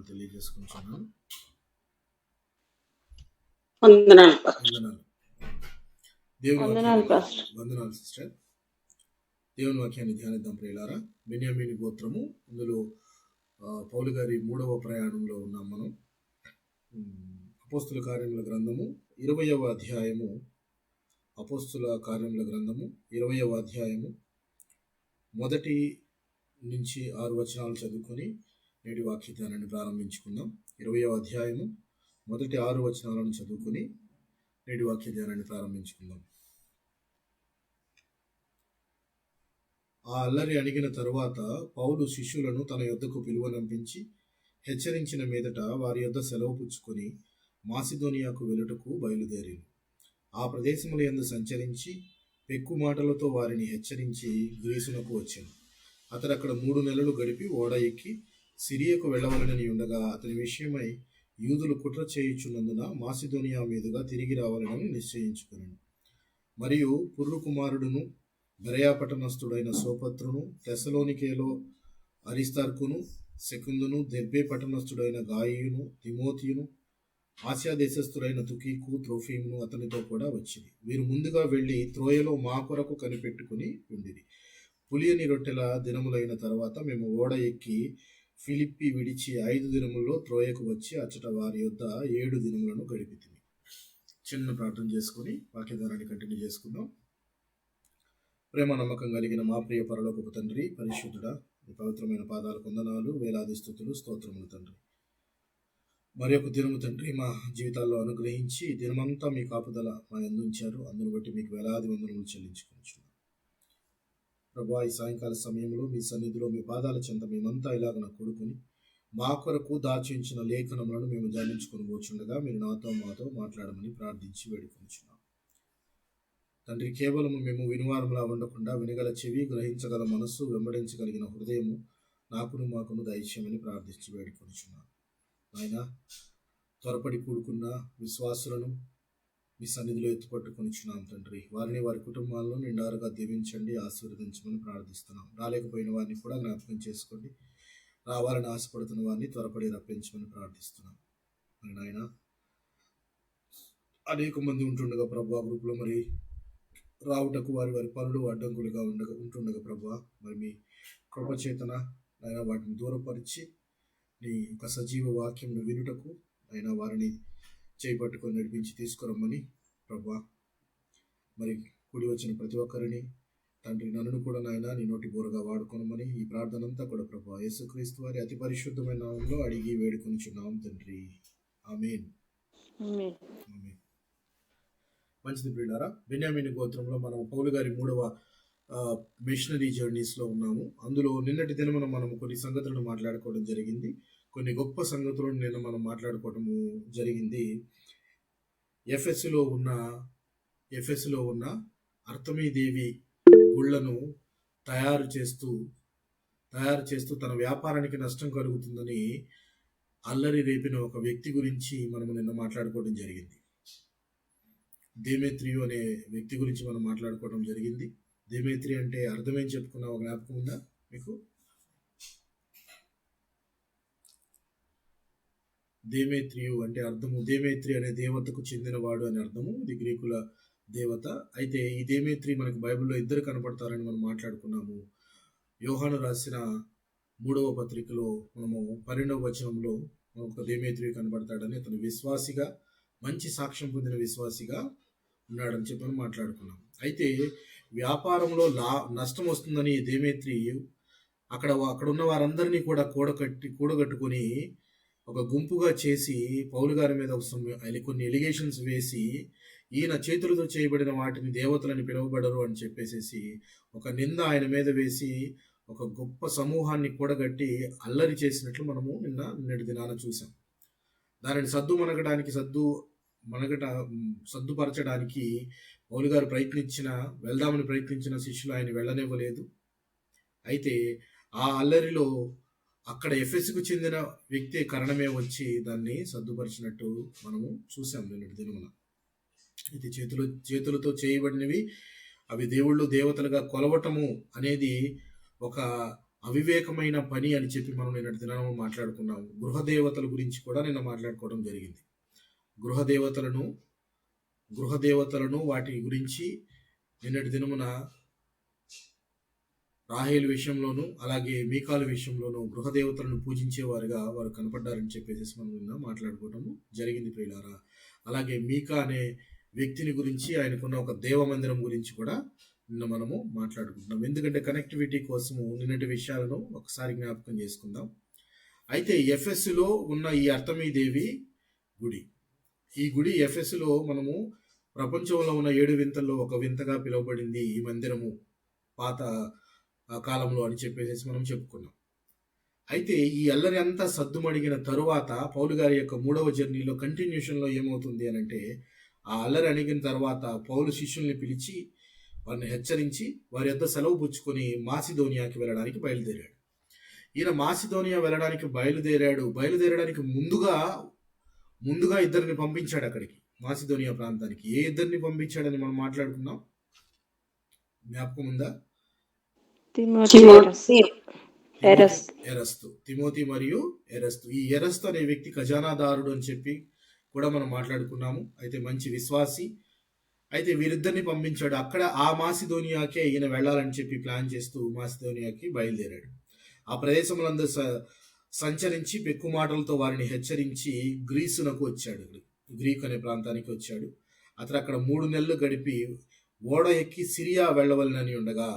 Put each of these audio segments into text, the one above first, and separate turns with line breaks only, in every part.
వందనాలు తెలియజేసుకుంటున్నాను. వందనాలు సిస్టర్. దేవుని వాక్యాన్ని ధ్యానిద్దాం ప్రియులారా. బెన్యామీను గోత్రము, అందులో పౌలు గారి 3వ ప్రయాణంలో ఉన్నాం మనం. అపోస్తుల కార్యముల గ్రంథము 20వ అధ్యాయము, అపోస్తుల కార్యముల గ్రంథము 20వ అధ్యాయము 1 నుంచి 6 వచనాలు చదువుకొని నేటి వాక్య ధ్యానాన్ని ప్రారంభించుకుందాం. 20వ అధ్యాయము 1 6 వచనాలను చదువుకొని నేటి వాక్య ధ్యానాన్ని ప్రారంభించుకుందాం. ఆ అల్లరి అణిగిన తరువాత పౌలు శిష్యులను తన యొద్దకు పిలువనంపించి హెచ్చరించిన మీదట వారి యొద్ద సెలవు పుచ్చుకొని మాసిదోనియాకు వెళ్ళుటకు బయలుదేరాను. ఆ ప్రదేశముల యందు సంచరించి పెక్కు మాటలతో వారిని హెచ్చరించి గ్రీసునకు వచ్చాను. అతడు అక్కడ 3 నెలలు గడిపి ఓడ ఎక్కి సిరియకు వెళ్ళవలనని ఉండగా అతని విషయమై యూదులు కుట్ర చేయుచున్నందున మాసిదోనియా మీదుగా తిరిగి రావాలని నిశ్చయించుకున్నాను. మరియు పుర్రు కుమారుడును బెరయా పట్టణస్థుడైన సోపత్రును, తెస్సలోనికేలో అరిస్తార్కును, సెకుందును, దెర్బే పట్టణస్థుడైన గాయియును, తిమోతియును, ఆసియా దేశస్థుడైన తుకీకు, త్రోఫీమును అతనితో కూడా వచ్చింది. వీరు ముందుగా వెళ్ళి త్రోయలో మా కొరకు కనిపెట్టుకుని ఉండిరి. పులియని రొట్టెల దినములైన తర్వాత మేము ఓడ ఎక్కి ఫిలిప్పి విడిచి 5 దినముల్లో త్రోయకు వచ్చి అచ్చట వారి యొద్ద 7 దినములను గడిపితిమి. చిన్న ప్రార్థన చేసుకుని వాక్యధారాన్ని కంటిన్యూ చేసుకుందాం. ప్రేమ నమ్మకం కలిగిన మా ప్రియ పరలోకపు తండ్రి, పరిశుద్ధుడా, మీ పవిత్రమైన పాదాలకు వందనాలు, వేలాది స్తుతులు, స్తోత్రములు తండ్రి. మరి ఒక దినము తండ్రి మా జీవితాల్లో అనుగ్రహించి దినమంతా మీ కాపుదల మా అందించారు. అందును బట్టి మీకు వేలాది వందనములు చెల్లించుకుంటున్నాం ప్రభా. ఈ సాయంకాల సమయంలో మీ సన్నిధిలో మీ పాదాల చెంత మేమంతా ఇలాగ కొడుకుని మా కొరకు దాచించిన లేఖనములను మేము ధ్యానించుకొని పోచుండగా మీరు నాతో మాతో మాట్లాడమని ప్రార్థించి వేడుకొంచున్నాం తండ్రి. కేవలము మేము వినివారంలా ఉండకుండా వినగల చెవి, గ్రహించగల మనస్సు, వెంబడించగలిగిన హృదయము నాకును మాకును దయచేయమని ప్రార్థించి వేడుకొంచున్నాం ఆయన. త్వరపడి కూడుకున్న విశ్వాసులను మీ సన్నిధిలో ఎత్తుపట్టుకొనిచున్నాం తండ్రి. వారిని వారి కుటుంబాలను నిండారుగా దీవించండి, ఆశీర్వదించమని ప్రార్థిస్తున్నాం. రాలేకపోయిన వారిని కూడా జ్ఞాపకం చేసుకోండి. రావాలని ఆశపడుతున్న వారిని త్వరపడి రప్పించమని ప్రార్థిస్తున్నాం ఆయన. అనేక మంది ఉంటుండగా ప్రభా గ్రూపులో మరి రావుటకు వారి వారి పనులు అడ్డంకులుగా ఉంటుండగా ప్రభా, మరి మీ కృపచేతన ఆయన వాటిని దూరపరిచి నీ యొక్క సజీవ వాక్యంను వినుటకు ఆయన వారిని చేపట్టుకొని నడిపించి తీసుకురమ్మని ప్రభా, మరి కూడి వచ్చిన ప్రతి ఒక్కరిని తండ్రి నన్ను కూడా నాయన నీ నోటి బోరగా వాడుకోనమని ఈ ప్రార్థన అంతా కూడా ప్రభా యేసుక్రీస్తు వారి అతి పరిశుద్ధమైన నామంలో అడిగి వేడుకొనిచున్నాం తండ్రి. ఆమేన్. మంచిది ప్రియులారా. బెన్యామీను గోత్రంలో మనం పౌలు గారి 3వ మిషనరీ జర్నీస్లో ఉన్నాము. అందులో నిన్నటి దినమున మనం కొన్ని సంగతులను మాట్లాడుకోవడం జరిగింది. కొన్ని గొప్ప సంగతులను నిన్న మనం మాట్లాడుకోవడము జరిగింది. ఎఫెసులో ఉన్న అర్తమీదేవి గుళ్లను తయారు చేస్తూ తన వ్యాపారానికి నష్టం కలుగుతుందని అల్లరి రేపిన ఒక వ్యక్తి గురించి మనం నిన్న మాట్లాడుకోవడం జరిగింది. దేమేత్రియు అనే వ్యక్తి గురించి మనం మాట్లాడుకోవడం జరిగింది. దేమేత్రి అంటే అర్థమేం చెప్పుకున్న ఒక జ్ఞాపకం ఉందా మీకు? దేమేత్రియు అంటే అర్థము, దేమేత్రి అనే దేవతకు చెందినవాడు అని అర్థము. ఇది గ్రీకుల దేవత. అయితే ఈ దేమేత్రి మనకు బైబిల్లో 2 కనపడతారని మనం మాట్లాడుకున్నాము. యోహాను రాసిన 3వ పత్రికలో మనము 12వ వచనంలో ఒక దేమేత్రి కనబడతాడని, అతను విశ్వాసిగా, మంచి సాక్ష్యం పొందిన విశ్వాసిగా ఉన్నాడని చెప్పని మాట్లాడుకున్నాం. అయితే వ్యాపారంలో నష్టం వస్తుందని దేమేత్రి అక్కడ ఉన్న వారందరినీ కూడా కూడగట్టుకొని ఒక గుంపుగా చేసి పౌలు గారి మీద కొన్ని ఎలిగేషన్స్ వేసి ఈయన చేతులతో చేయబడిన వాటిని దేవతలని పిలువబడరు అని చెప్పేసి ఒక నింద ఆయన మీద వేసి ఒక గొప్ప సమూహాన్ని కూడగట్టి అల్లరి చేసినట్లు మనము నిన్నటి దినాన చూసాం. దానిని సద్దుపరచడానికి పౌలు గారు వెళ్దామని ప్రయత్నించిన శిష్యులు ఆయన వెళ్ళనివ్వలేదు. అయితే ఆ అల్లరిలో అక్కడ ఎఫెసుకు చెందిన వ్యక్తి కారణమే వచ్చి దాన్ని సర్దుపరిచినట్టు మనము చూసాం నిన్నటి దినమున. ఇది చేతులతో చేయబడినవి, అవి దేవుళ్ళు దేవతలుగా కొలవటము అనేది ఒక అవివేకమైన పని అని చెప్పి మనం నిన్నటి దినం మాట్లాడుకున్నాము. గృహదేవతల గురించి కూడా నిన్న మాట్లాడుకోవడం జరిగింది. గృహదేవతలను గృహదేవతలను వాటి గురించి నిన్నటి దినమున రాహేలు విషయంలోనూ అలాగే మీకాలు విషయంలోనూ గృహదేవతలను పూజించేవారుగా వారు కనపడ్డారని చెప్పేసి మనం నిన్న మాట్లాడుకోవడము జరిగింది ప్రియులారా. అలాగే మీకా అనే వ్యక్తిని గురించి, ఆయనకున్న ఒక దేవమందిరం గురించి కూడా నిన్న మనము మాట్లాడుకుంటున్నాం. ఎందుకంటే కనెక్టివిటీ కోసము నిన్నటి విషయాలను ఒకసారి జ్ఞాపకం చేసుకుందాం. అయితే ఎఫెస్సులో ఉన్న ఈ అర్తమీదేవి గుడి, ఈ గుడి ఎఫెస్సులో మనము ప్రపంచంలో ఉన్న 7 వింతల్లో ఒక వింతగా పిలువబడింది ఈ మందిరము పాత కాలంలో అని చెప్పేసి మనం చెప్పుకున్నాం. అయితే ఈ అల్లరి అంతా సద్దుమడిగిన తరువాత పౌలు గారి యొక్క 3వ జర్నీలో కంటిన్యూషన్లో ఏమవుతుంది అని అంటే, ఆ అల్లరి అణిగిన తర్వాత పౌలు శిష్యుల్ని పిలిచి వారిని హెచ్చరించి వారి యొద్ద సెలవు పుచ్చుకొని మాసిదోనియాకి వెళ్ళడానికి బయలుదేరాడు. ఈయన మాసిదోనియా వెళ్ళడానికి బయలుదేరడానికి ముందుగా ఇద్దరిని పంపించాడు అక్కడికి, మాసిదోనియా ప్రాంతానికి. ఏ ఇద్దరిని పంపించాడని మనం మాట్లాడుకున్నాం, జ్ఞాపకం ఉందా? తిమోతి మరియు ఎరస్తు. ఈ ఎరస్తు అనే వ్యక్తి ఖజానాదారుడు అని చెప్పి కూడా మనం మాట్లాడుకున్నాము. అయితే మంచి విశ్వాసి. అయితే వీరిద్దరిని పంపించాడు. అక్కడ ఆ మాసిదోనియాకే ఈయన వెళ్ళాలని చెప్పి ప్లాన్ చేస్తూ మాసిదోనియాకి బయలుదేరాడు. ఆ ప్రదేశములందరూ సంచరించి పెక్కు మాటలతో వారిని హెచ్చరించి గ్రీసునకు వచ్చాడు. గ్రీక్ అనే ప్రాంతానికి వచ్చాడు. అతను అక్కడ 3 నెలలు గడిపి ఓడ ఎక్కి సిరియా వెళ్ళవలనని ఉండగా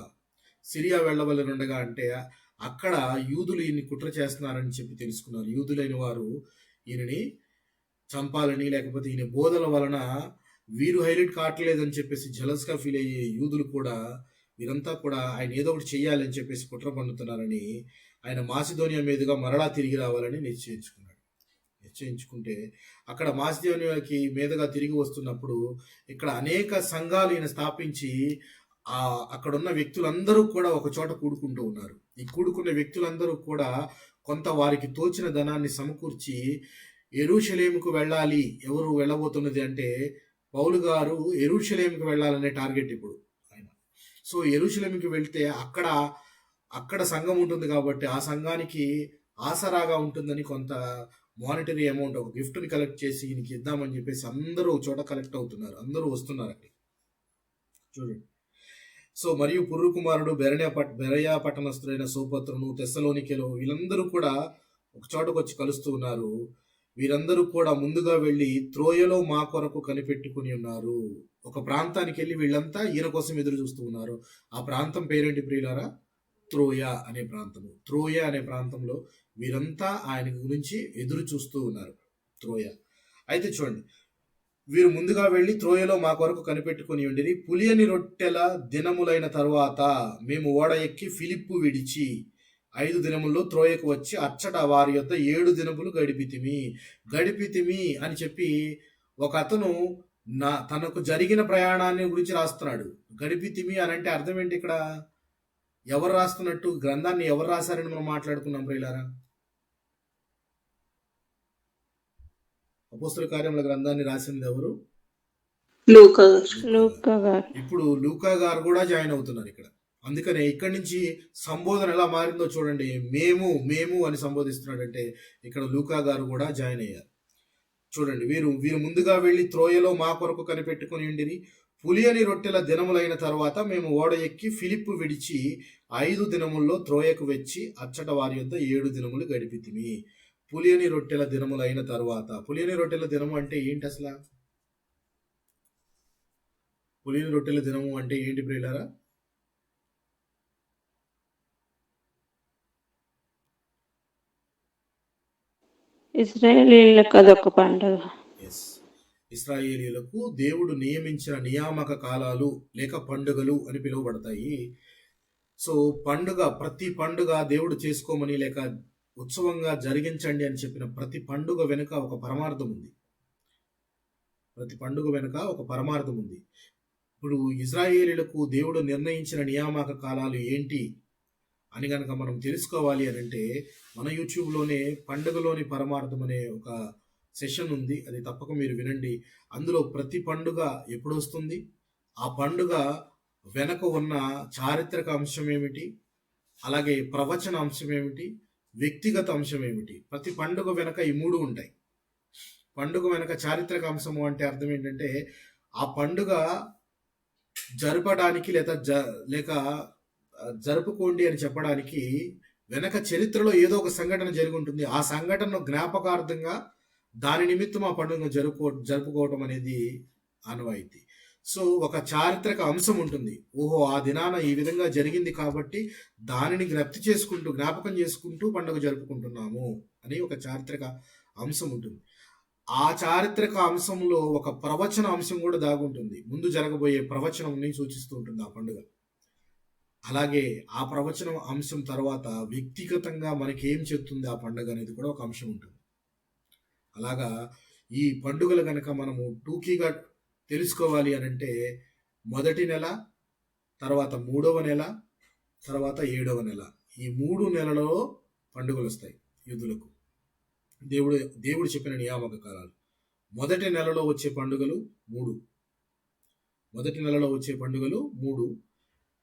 అంటే అక్కడ యూదులు ఈయన్ని కుట్ర చేస్తున్నారని చెప్పి తెలుసుకున్నారు. యూదులైన వారు ఈయనని చంపాలని, లేకపోతే ఈయన బోధల వలన వీరు హైలైట్ కావట్లేదని చెప్పేసి జలస్గా ఫీల్ అయ్యే యూదులు కూడా, వీరంతా కూడా ఆయన ఏదో ఒకటి చెయ్యాలని చెప్పేసి కుట్ర పన్నుతున్నారని ఆయన మాసిదోనియా మీదుగా మరలా తిరిగి రావాలని నిశ్చయించుకుంటే అక్కడ మాసిదోనియాకి మీదుగా తిరిగి వస్తున్నప్పుడు ఇక్కడ అనేక సంఘాలు ఈయన స్థాపించి అక్కడున్న వ్యక్తులందరూ కూడా ఒక చోట కూడుకుంటూ ఉన్నారు. ఈ కూడుకున్న వ్యక్తులందరూ కూడా కొంత వారికి తోచిన ధనాన్ని సమకూర్చి యెరూషలేముకు వెళ్ళాలి. ఎవరు వెళ్ళబోతున్నది అంటే పౌలు గారు యెరూషలేముకు వెళ్ళాలనే టార్గెట్ ఇప్పుడు ఆయన. సో యెరూషలేముకి వెళ్తే అక్కడ సంఘం ఉంటుంది కాబట్టి ఆ సంఘానికి ఆసరాగా ఉంటుందని కొంత మానిటరీ అమౌంట్, ఒక గిఫ్ట్ని కలెక్ట్ చేసి ఈయనకి ఇద్దామని చెప్పేసి అందరూ చోట కలెక్ట్ అవుతున్నారు, అందరూ వస్తున్నారు అక్కడ. చూడండి. సో మరియు పుర్రు కుమారుడు బెరయా పట్టణస్థులైన సోపత్రును, తెస్సలోనికెలో వీళ్ళందరూ కూడా ఒక చోటకు వచ్చి కలుస్తూ ఉన్నారు. వీరందరూ కూడా ముందుగా వెళ్ళి త్రోయలో మా కొరకు కనిపెట్టుకుని ఉన్నారు. ఒక ప్రాంతానికి వెళ్ళి వీళ్ళంతా ఈయన కోసం ఎదురు చూస్తూ ఉన్నారు. ఆ ప్రాంతం పేరేంటి ప్రియులారా? త్రోయ అనే ప్రాంతము. త్రోయ అనే ప్రాంతంలో వీరంతా ఆయన గురించి ఎదురు చూస్తూ ఉన్నారు. త్రోయ. అయితే చూడండి, వీరు ముందుగా వెళ్ళి త్రోయలో మా కొరకు కనిపెట్టుకుని ఉండిరి. పులియని రొట్టెల దినములైన తరువాత మేము ఓడ ఎక్కి ఫిలిప్పు విడిచి 5 దినముల్లో త్రోయకు వచ్చి అచ్చట వారి యొద్ద 7 దినములు గడిపితిమి అని చెప్పి ఒక అతను తనకు జరిగిన ప్రయాణాన్ని గురించి రాస్తున్నాడు. గడిపితిమి అని అంటే అర్థం ఏంటి? ఇక్కడ ఎవరు రాస్తున్నట్టు, గ్రంథాన్ని ఎవరు రాశారని మనం మాట్లాడుకున్నాం ప్రియులారా. అపోస్తలుల కార్యముల గ్రంథాన్ని రాసింది ఎవరు?
లూకా గారు.
ఇప్పుడు లూకా గారు కూడా జాయిన్ అవుతున్నారు ఇక్కడ. అందుకనే ఇక్కడి నుంచి సంబోధన ఎలా మారిందో చూడండి. మేము అని సంబోధిస్తున్నాడంటే ఇక్కడ లూకా గారు కూడా జాయిన్ అయ్యారు. చూడండి, వీరు ముందుగా వెళ్ళి త్రోయలో మా కొరకు కనిపెట్టుకుని ఉండిరి. పులియని రొట్టెల దినములైన తర్వాత మేము ఓడ ఎక్కి ఫిలిప్పు విడిచి 5 దినముల్లో త్రోయకు వచ్చి అచ్చట వారి యొద్ద 7 దినములు గడిపితిమి. పులియని రొట్టెల దినములైన తర్వాత, పులియని రొట్టెల దినము అంటే ఏంటి అసలు? పులియని రొట్టెల దినము అంటే ఏంటి ప్రియులారా?
ఇశ్రాయేలీయులకు అదొక పండుగ.
ఇశ్రాయేలీయులకు దేవుడు నియమించిన నియామక కాలాలు లేక పండుగలు అని పిలువబడతాయి. సో ప్రతి పండుగ దేవుడు చేసుకోమని లేక ఉత్సవంగా జరిగించండి అని చెప్పిన ప్రతి పండుగ వెనుక ఒక పరమార్థం ఉంది. ఇప్పుడు ఇశ్రాయేలీయులకు దేవుడు నిర్ణయించిన నియామక కాలాలు ఏంటి అని కనుక మనం తెలుసుకోవాలి అని అంటే మన యూట్యూబ్లోనే పండుగలోని పరమార్థం అనే ఒక సెషన్ ఉంది. అది తప్పక మీరు వినండి. అందులో ప్రతి పండుగ ఎప్పుడు వస్తుంది, ఆ పండుగ వెనక ఉన్న చారిత్రక అంశం ఏమిటి, అలాగే ప్రవచన అంశం ఏమిటి, వ్యక్తిగత అంశం ఏమిటి. ప్రతి పండుగ వెనక ఈ మూడు ఉంటాయి. పండుగ వెనక చారిత్రక అంశము అంటే అర్థం ఏంటంటే ఆ పండుగ జరపడానికి లేక జరుపుకోండి అని చెప్పడానికి వెనక చరిత్రలో ఏదో ఒక సంఘటన జరిగి ఉంటుంది. ఆ సంఘటన జ్ఞాపకార్థంగా దాని నిమిత్తం ఆ పండుగను జరుపుకోవటం అనేది ఆనవాయితీ. సో ఒక చారిత్రక అంశం ఉంటుంది. ఓహో, ఆ దినాన ఈ విధంగా జరిగింది కాబట్టి దానిని జ్ఞాపకం చేసుకుంటూ పండుగ జరుపుకుంటున్నాము అని ఒక చారిత్రక అంశం ఉంటుంది. ఆ చారిత్రక అంశంలో ఒక ప్రవచన అంశం కూడా దాగుంటుంది. ముందు జరగబోయే ప్రవచనంని సూచిస్తూ ఉంటుంది ఆ పండుగ. అలాగే ఆ ప్రవచనం అంశం తర్వాత వ్యక్తిగతంగా మనకి ఏం చెప్తుంది ఆ పండుగ అనేది కూడా ఒక అంశం ఉంటుంది. అలాగా ఈ పండుగలు కనుక మనము టూకీగా తెలుసుకోవాలి అని అంటే మొదటి నెల, తర్వాత 3వ నెల, తర్వాత 7వ నెల, ఈ 3 నెలలో పండుగలు వస్తాయి యూదులకు. దేవుడు చెప్పిన నియామక కాలాలు. మొదటి నెలలో వచ్చే పండుగలు 3. మొదటి నెలలో వచ్చే పండుగలు 3.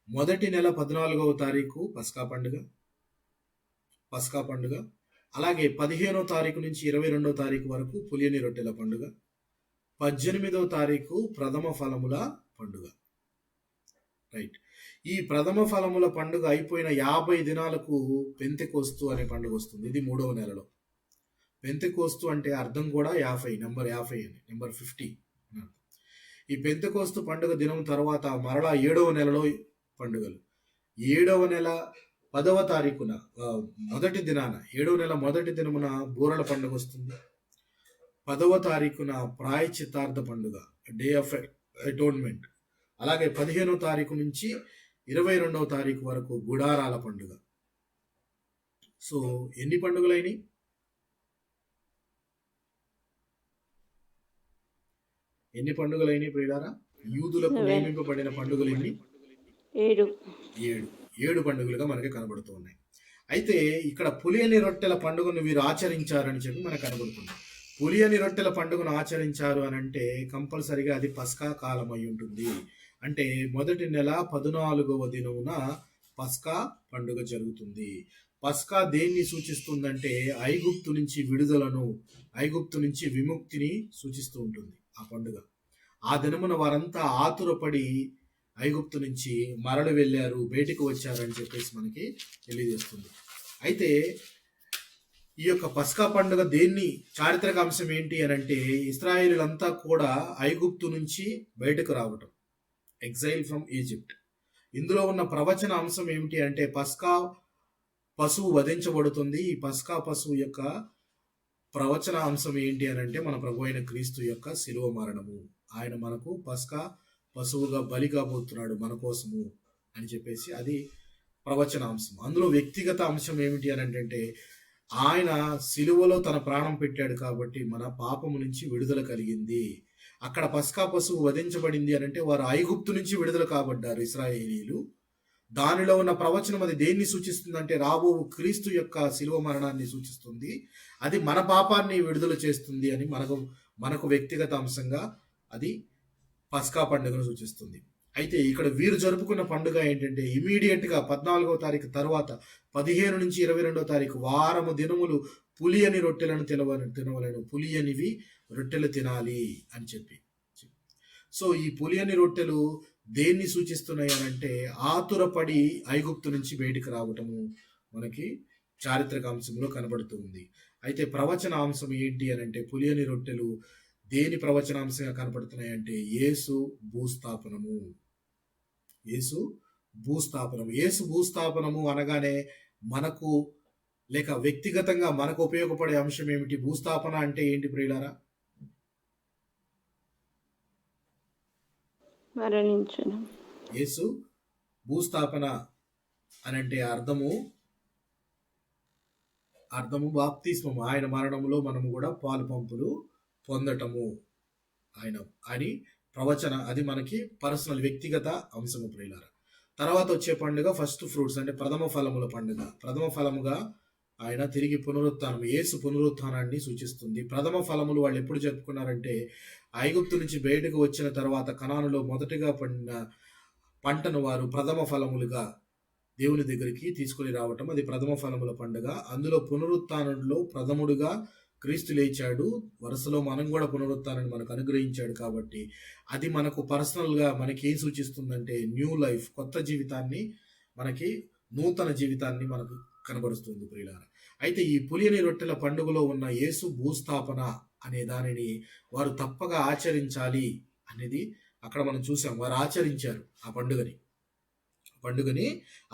మొదటి నెల 14వ తారీఖు పస్కా పండుగ. అలాగే 15వ తారీఖు నుంచి 22వ తారీఖు వరకు పులియని రొట్టెల పండుగ. 18వ తారీఖు ప్రథమ ఫలముల పండుగ. రైట్. ఈ ప్రథమ ఫలముల పండుగ అయిపోయిన 50 దినాలకు పెంతెకోస్తు అనే పండుగ వస్తుంది. ఇది 3వ నెలలో. పెంతెకోస్తు అంటే అర్థం కూడా 50, నెంబర్ 50 అని, నెంబర్ 50. ఈ పెంతెకోస్తు పండుగ దినం తర్వాత మరలా 7వ నెలలో పండుగలు. 7వ నెల 10వ తారీఖున మొదటి దినాన 7వ నెల మొదటి దినమున బూరల పండుగ వస్తుంది. 10వ తారీఖున ప్రాయశ్చిత్తార్థ పండుగ, డే ఆఫ్ అటోన్మెంట్. అలాగే 15వ తారీఖు నుంచి 22వ తారీఖు వరకు గుడారాల పండుగ. సో ఎన్ని పండుగలైనవి? ఎన్ని పండుగలైనవి ప్రియులారా? యూదులకు నియమింపబడిన పండుగలు ఎన్ని? 7 పండుగలుగా మనకి కనబడుతూ ఉన్నాయి. అయితే ఇక్కడ పులియని రొట్టెల పండుగను వీరు ఆచరించారని చెప్పి మనకు కనబడుతుంది. పులియని రొట్టెల పండుగను ఆచరించారు అని అంటే కంపల్సరిగా అది పస్కా కాలం అయి ఉంటుంది. అంటే మొదటి నెల 14వ దినమున పస్కా పండుగ జరుగుతుంది. పస్కా దేన్ని సూచిస్తుందంటే ఐగుప్తు నుంచి విడుదలను, ఐగుప్తు నుంచి విముక్తిని సూచిస్తూ ఉంటుంది ఆ పండుగ. ఆ దినమున వారంతా ఆతురపడి ఐగుప్తు నుంచి మరలి వెళ్ళారు, బయటికి వచ్చారని చెప్పేసి మనకి తెలియజేస్తుంది. అయితే ఈ యొక్క పస్కా పండుగ దేన్ని చారిత్రక అంశం ఏంటి అని అంటే ఇశ్రాయేలులంతా కూడా ఐగుప్తు నుంచి బయటకు రావటం, ఎగ్జైల్ ఫ్రమ్ ఈజిప్ట్. ఇందులో ఉన్న ప్రవచన అంశం ఏమిటి అంటే పస్కా పశువు వధించబడుతుంది. ఈ పస్కా పశువు యొక్క ప్రవచన అంశం ఏంటి అని అంటే మన ప్రభు అయిన క్రీస్తు యొక్క శిలువ మరణము. ఆయన మనకు పస్కా పశువుగా బలి కాబోతున్నాడు మన కోసము అని చెప్పేసి అది ప్రవచన అంశం. అందులో వ్యక్తిగత అంశం ఏమిటి అని అంటే ఆయన శిలువలో తన ప్రాణం పెట్టాడు కాబట్టి మన పాపము నుంచి విడుదల కలిగింది. అక్కడ పస్కా పశువు వధించబడింది అని అంటే వారు ఐగుప్తు నుంచి విడుదల కాబడ్డారు ఇశ్రాయేలీలు. దానిలో ఉన్న ప్రవచనం అది దేన్ని సూచిస్తుంది అంటే రాబో క్రీస్తు యొక్క శిలువ మరణాన్ని సూచిస్తుంది. అది మన పాపాన్ని విడుదల చేస్తుంది అని మనకు వ్యక్తిగత అంశంగా అది పస్కా పండుగను సూచిస్తుంది. అయితే ఇక్కడ వీరు జరుపుకున్న పండుగ ఏంటంటే ఇమీడియట్ గా 14వ తారీఖు తర్వాత 15 నుంచి 22వ తారీఖు వారము దినములు పులియని రొట్టెలను తినవలను, పులియనివి రొట్టెలు తినాలి అని చెప్పి. సో ఈ పులియని రొట్టెలు దేన్ని సూచిస్తున్నాయి అని అంటే ఆతురపడి ఐగుప్తు నుంచి బయటికి రావటము మనకి చారిత్రక అంశంలో కనబడుతూ ఉంది. అయితే ప్రవచన అంశం ఏంటి అని అంటే పులియని రొట్టెలు దేని ప్రవచనాంశంగా కనపడుతున్నాయి అంటే యేసు భూస్థాపనము. యేసు భూస్థాపనము అనగానే మనకు లేక వ్యక్తిగతంగా మనకు ఉపయోగపడే అంశం ఏమిటి? భూస్థాపన అంటే ఏంటి ప్రియులారా?
మరణించడం.
యేసు భూస్థాపన అని అంటే అర్థము బాప్తిస్మము. ఆయన మరణములో మనము కూడా పాలు పంపులు పొందటము ఆయన అని ప్రవచన, అది మనకి పర్సనల్ వ్యక్తిగత అంశము ప్రియులారా. తర్వాత వచ్చే పండుగ ఫస్ట్ ఫ్రూట్స్ అంటే ప్రథమ ఫలముల పండుగ. ప్రథమ ఫలముగా ఆయన తిరిగి పునరుత్థానం, యేసు పునరుత్థానాన్ని సూచిస్తుంది. ప్రథమ ఫలములు వాళ్ళు ఎప్పుడు జరుపుకున్నారంటే ఐగుప్తు నుంచి బయటకు వచ్చిన తర్వాత కనానులో మొదటిగా పండిన పంటను వారు ప్రథమ ఫలములుగా దేవుని దగ్గరికి తీసుకొని రావటం, అది ప్రథమ ఫలముల పండుగ. అందులో పునరుత్థానంలో ప్రథముడుగా క్రీస్తు లేచాడు. వరుసలో మనం కూడా పునరుత్థానాన్ని మనకు అనుగ్రహించాడు కాబట్టి అది మనకు పర్సనల్గా మనకి ఏం సూచిస్తుందంటే న్యూ లైఫ్, కొత్త జీవితాన్ని, మనకి నూతన జీవితాన్ని మనకు కనబరుస్తుంది ప్రియులారా. అయితే ఈ పులియని రొట్టెల పండుగలో ఉన్న యేసు భూస్థాపన అనే దానిని వారు తప్పగా ఆచరించాలి అనేది అక్కడ మనం చూసాం. వారు ఆచరించారు, ఆ పండుగని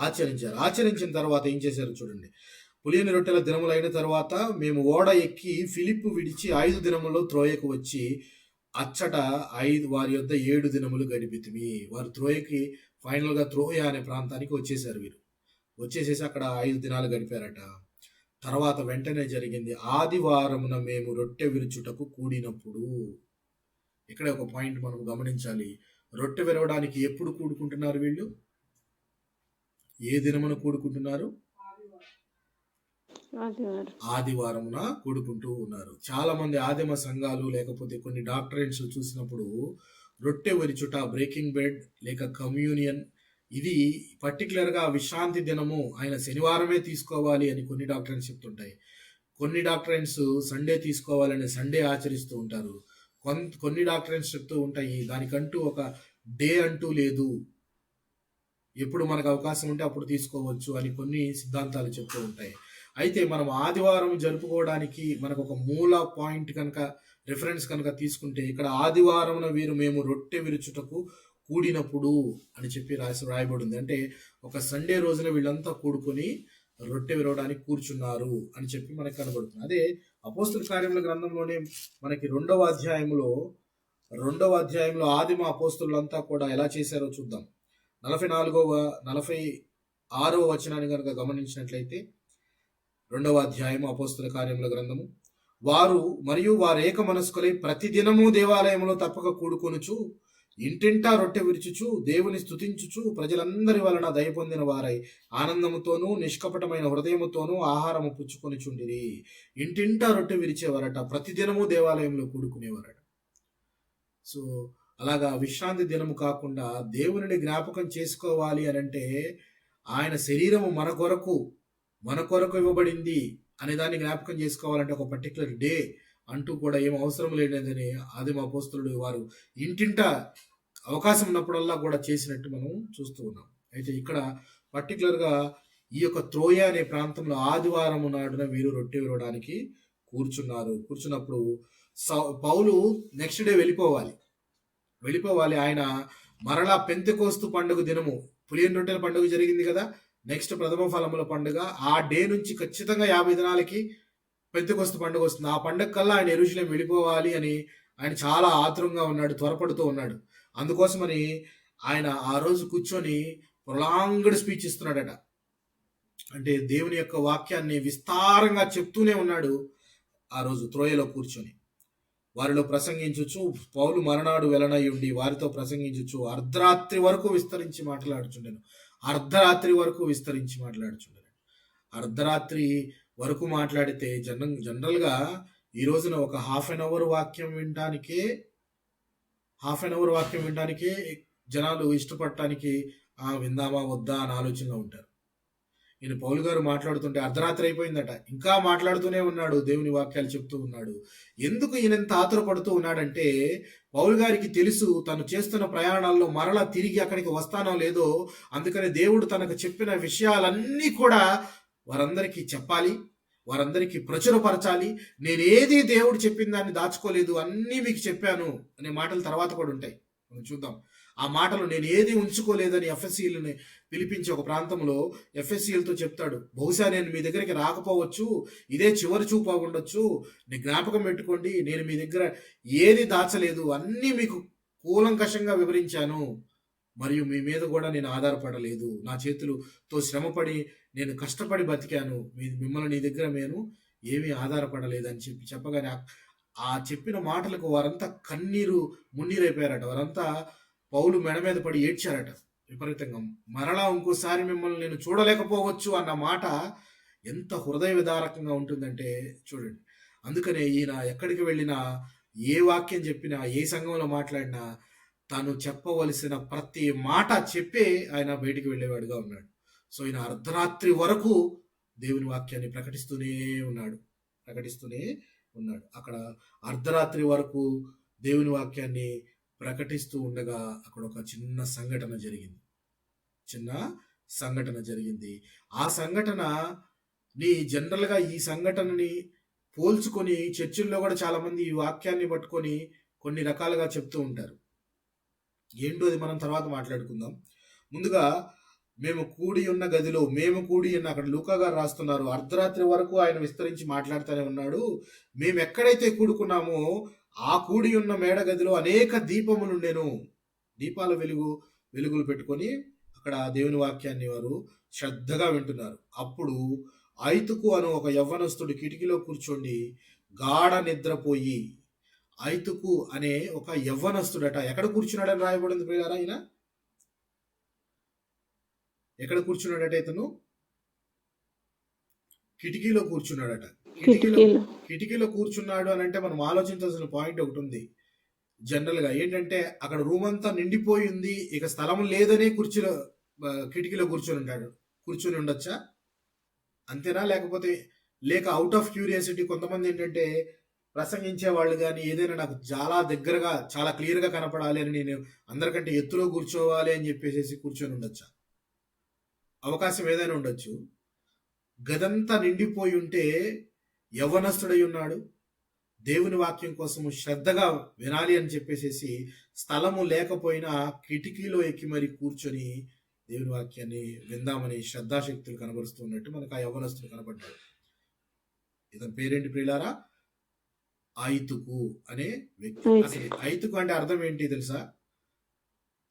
ఆచరించారు. ఆచరించిన తర్వాత ఏం చేశారు చూడండి. పులియని రొట్టెల దినములైన తర్వాత మేము ఓడ ఎక్కి ఫిలిప్పు విడిచి 5 దినములలో త్రోయకు వచ్చి అచ్చట వారి యొద్ద 7 దినములు గడిపితిమి. వారు త్రోయకి ఫైనల్గా త్రోయ అనే ప్రాంతానికి వచ్చేసారు. వీరు వచ్చేసేసి అక్కడ 5 దినాలు గడిపారట. తర్వాత వెంటనే జరిగింది, ఆదివారమున మేము రొట్టె విరుచుటకు కూడినప్పుడు. ఇక్కడ ఒక పాయింట్ మనం గమనించాలి. రొట్టె విరవడానికి ఎప్పుడు కూడుకుంటున్నారు వీళ్ళు? ఏ దినమున కూడుకుంటున్నారు? ఆదివారమున కూడుకుంటూ ఉన్నారు. చాలా మంది ఆదిమ సంఘాలు లేకపోతే కొన్ని డాక్టరేట్స్ చూసినప్పుడు రొట్టె విరుచుట, బ్రేకింగ్ బ్రెడ్ లేక కమ్యూనియన్, ఇది పర్టికులర్గా విశ్రాంతి దినము, ఆయన శనివారమే తీసుకోవాలి అని కొన్ని డాక్టరెంట్స్ చెప్తుంటాయి. కొన్ని డాక్టరెంట్స్ సండే తీసుకోవాలని సండే ఆచరిస్తూ ఉంటారు. కొన్ని డాక్టరెంట్స్ చెప్తూ ఉంటాయి దానికంటూ ఒక డే అంటూ లేదు, ఎప్పుడు మనకు అవకాశం ఉంటే అప్పుడు తీసుకోవచ్చు అని కొన్ని సిద్ధాంతాలు చెప్తూ ఉంటాయి. అయితే మనం ఆదివారం జరుపుకోవడానికి మనకు ఒక మూల పాయింట్ కనుక, రిఫరెన్స్ కనుక తీసుకుంటే ఇక్కడ ఆదివారం మేము రొట్టె విరుచుటకు కూడినప్పుడు అని చెప్పి రాయబడి ఉంది. అంటే ఒక సండే రోజున వీళ్ళంతా కూడుకొని రొట్టె విరవడానికి కూర్చున్నారు అని చెప్పి మనకు కనబడుతుంది. అదే అపోస్తుల కార్యముల గ్రంథంలోనే మనకి 2వ అధ్యాయంలో ఆదిమ అపోస్తులంతా కూడా ఎలా చేశారో చూద్దాం. 46వ వచనాన్ని కనుక గమనించినట్లయితే 2వ అధ్యాయం అపోస్తుల కార్యముల గ్రంథము, వారు ఏక మనస్కులై ప్రతిదినము దేవాలయంలో తప్పక కూడుకొనుచు ఇంటింటా రొట్టె విరుచుచు దేవుని స్తుతించుచు ప్రజలందరి వలన దయ పొందిన వారై ఆనందముతోనూ నిష్కపటమైన హృదయముతోనూ ఆహారము పుచ్చుకొనిచుండిరి. ఇంటింటా రొట్టె విరిచేవారట, ప్రతిదినము దేవాలయంలో కూడుకునేవారట. సో అలాగా విశ్రాంతి దినము కాకుండా దేవునిని జ్ఞాపకం చేసుకోవాలి అని అంటే ఆయన శరీరము మన కొరకు ఇవ్వబడింది అనే దాన్ని జ్ఞాపకం చేసుకోవాలంటే ఒక పర్టికులర్ డే అంటూ కూడా ఏం అవసరం లేదని ఆదిమ అపోస్తులుడు వారు ఇంటింటా అవకాశం ఉన్నప్పుడల్లా కూడా చేసినట్టు మనం చూస్తూ ఉన్నాం. అయితే ఇక్కడ పర్టికులర్గా ఈ యొక్క త్రోయ అనే ప్రాంతంలో ఆదివారం నాడున వీరు రొట్టె విరవడానికి కూర్చున్నప్పుడు పౌలు నెక్స్ట్ డే వెళ్ళిపోవాలి. ఆయన మరలా పెంతెకోస్తు పండుగ దినము, పులియని రొట్టెల పండుగ జరిగింది కదా, నెక్స్ట్ ప్రథమ ఫలముల పండుగ, ఆ డే నుంచి ఖచ్చితంగా 50 దినాలకి పెంతెకోస్తు పండుగ వస్తుంది. ఆ పండుగ కల్లా ఆయన యెరూషలేం వెళ్ళిపోవాలి అని ఆయన చాలా ఆతురంగా ఉన్నాడు, త్వరపడుతూ ఉన్నాడు. అందుకోసమని ఆయన ఆ రోజు కూర్చొని ప్రొలాంగ్డ్ స్పీచ్ ఇస్తున్నాడట. అంటే దేవుని యొక్క వాక్యాన్ని విస్తారంగా చెప్తూనే ఉన్నాడు. ఆ రోజు త్రోయలో కూర్చొని వారిలో ప్రసంగించుచు, పౌలు మరనాడు వెలనై ఉండి వారితో ప్రసంగించుచు అర్ధరాత్రి వరకు విస్తరించి మాట్లాడుచుండెను. అర్ధరాత్రి వరకు మాట్లాడితే జనరల్గా ఈ రోజున ఒక హాఫ్ అన్ అవర్ వాక్యం వినడానికే జనాలు ఇష్టపడటానికి విందామా వద్దా అని ఆలోచనలో ఉంటారు. ఈయన పౌలు గారు మాట్లాడుతుంటే అర్ధరాత్రి అయిపోయిందట, ఇంకా మాట్లాడుతూనే ఉన్నాడు, దేవుని వాక్యాలు చెప్తూ ఉన్నాడు. ఎందుకు ఈయనంత ఆతురపడుతూ ఉన్నాడంటే పౌలు గారికి తెలుసు తను చేస్తున్న ప్రయాణాల్లో మరలా తిరిగి అక్కడికి వస్తానో లేదో, అందుకని దేవుడు తనకు చెప్పిన విషయాలన్నీ కూడా వారందరికీ చెప్పాలి, వారందరికీ ప్రచురపరచాలి. నేనేది దేవుడు చెప్పిన దాన్ని దాచుకోలేదు, అన్నీ మీకు చెప్పాను అనే మాటలు తర్వాత కూడా ఉంటాయి, మనం చూద్దాం. ఆ మాటలు నేను ఏది ఉంచుకోలేదని ఎఫ్ఎస్సీలని పిలిపించి ఒక ప్రాంతంలో ఎఫ్ఎస్సీలతో చెప్తాడు, బహుశా నేను మీ దగ్గరికి రాకపోవచ్చు, ఇదే చివరి చూపు ఉండొచ్చు, నేను జ్ఞాపకం పెట్టుకోండి, నేను మీ దగ్గర ఏది దాచలేదు, అన్నీ మీకు కూలంకషంగా వివరించాను, మరియు మీ మీద కూడా నేను ఆధారపడలేదు, నా చేతులతో శ్రమపడి నేను కష్టపడి బతికాను, మిమ్మల్ని నీ దగ్గర నేను ఏమీ ఆధారపడలేదని చెప్పగానే ఆ చెప్పిన మాటలకు వారంతా మున్నీరైపోయారట. వారంతా పౌలు మెడ మీద పడి ఏడ్చారట విపరీతంగా. మరలా ఇంకోసారి మిమ్మల్ని నేను చూడలేకపోవచ్చు అన్న మాట ఎంత హృదయ విదారకంగా ఉంటుందంటే చూడండి. అందుకనే ఈయన ఎక్కడికి వెళ్ళినా, ఏ వాక్యం చెప్పినా, ఏ సంఘంలో మాట్లాడినా తను చెప్పవలసిన ప్రతి మాట చెప్పే ఆయన బయటికి వెళ్ళేవాడుగా ఉన్నాడు. సో ఈయన అర్ధరాత్రి వరకు దేవుని వాక్యాన్ని ప్రకటిస్తూనే ఉన్నాడు. అక్కడ అర్ధరాత్రి వరకు దేవుని వాక్యాన్ని ప్రకటిస్తూ ఉండగా అక్కడ ఒక చిన్న సంఘటన జరిగింది. ఆ సంఘటన జనరల్గా ఈ సంఘటనని పోల్చుకొని చర్చిల్లో కూడా చాలా మంది ఈ వాక్యాన్ని పట్టుకొని కొన్ని రకాలుగా చెప్తూ ఉంటారు. ఏంటో అది మనం తర్వాత మాట్లాడుకుందాం. ముందుగా మేము కూడి ఉన్న అక్కడ లూకా గారు రాస్తున్నారు, అర్ధరాత్రి వరకు ఆయన విస్తరించి మాట్లాడుతూనే ఉన్నాడు. మేము ఎక్కడైతే కూడుకున్నామో ఆ కూడి ఉన్న మేడ గదిలో అనేక దీపములుండెను. దీపాల వెలుగులు పెట్టుకొని అక్కడ దేవుని వాక్యాన్ని వారు శ్రద్ధగా వింటున్నారు. అప్పుడు ఐతుకు అను ఒక యవ్వనస్తుడు కిటికీలో కూర్చోండి గాఢ నిద్రపోయి, ఐతుకు అనే ఒక యవ్వనస్తుడట ఎక్కడ కూర్చున్నాడని రాయబడింది ప్రియారా? ఆయన ఎక్కడ కూర్చున్నాడట? ఇతను కిటికీలో కూర్చున్నాడట. కిటికీలో కూర్చున్నాడు అని అంటే మనం ఆలోచించాల్సిన పాయింట్ ఒకటి ఉంది. జనరల్ గా ఏంటంటే అక్కడ రూమ్ అంతా నిండిపోయి ఉంది, ఇక స్థలం లేదనే కిటికీలో కూర్చొని ఉండొచ్చా? అంతేనా? లేక అవుట్ ఆఫ్ క్యూరియాసిటీ కొంతమంది ఏంటంటే ప్రసంగించే వాళ్ళు కానీ ఏదైనా నాకు చాలా దగ్గరగా చాలా క్లియర్గా కనపడాలి అని నేను అందరికంటే ఎత్తులో కూర్చోవాలి అని చెప్పేసి కూర్చొని ఉండొచ్చా? అవకాశం ఏదైనా ఉండొచ్చు. గదంతా నిండిపోయి ఉంటే యవ్వనస్తుడై ఉన్నాడు, దేవుని వాక్యం కోసము శ్రద్ధగా వినాలి అని చెప్పేసి స్థలము లేకపోయినా కిటికీలో ఎక్కి మరి కూర్చొని దేవుని వాక్యాన్ని విందామని శ్రద్ధాశక్తులు కనబరుస్తున్నట్టు మనకు ఆ యవ్వనస్తుడు కనబడ్డాడు. ఇతని పేరేంటి ప్రియులారా? ఐతుకు అనే వ్యక్తి. అసలు ఐతుకు అంటే అర్థం ఏంటి తెలుసా?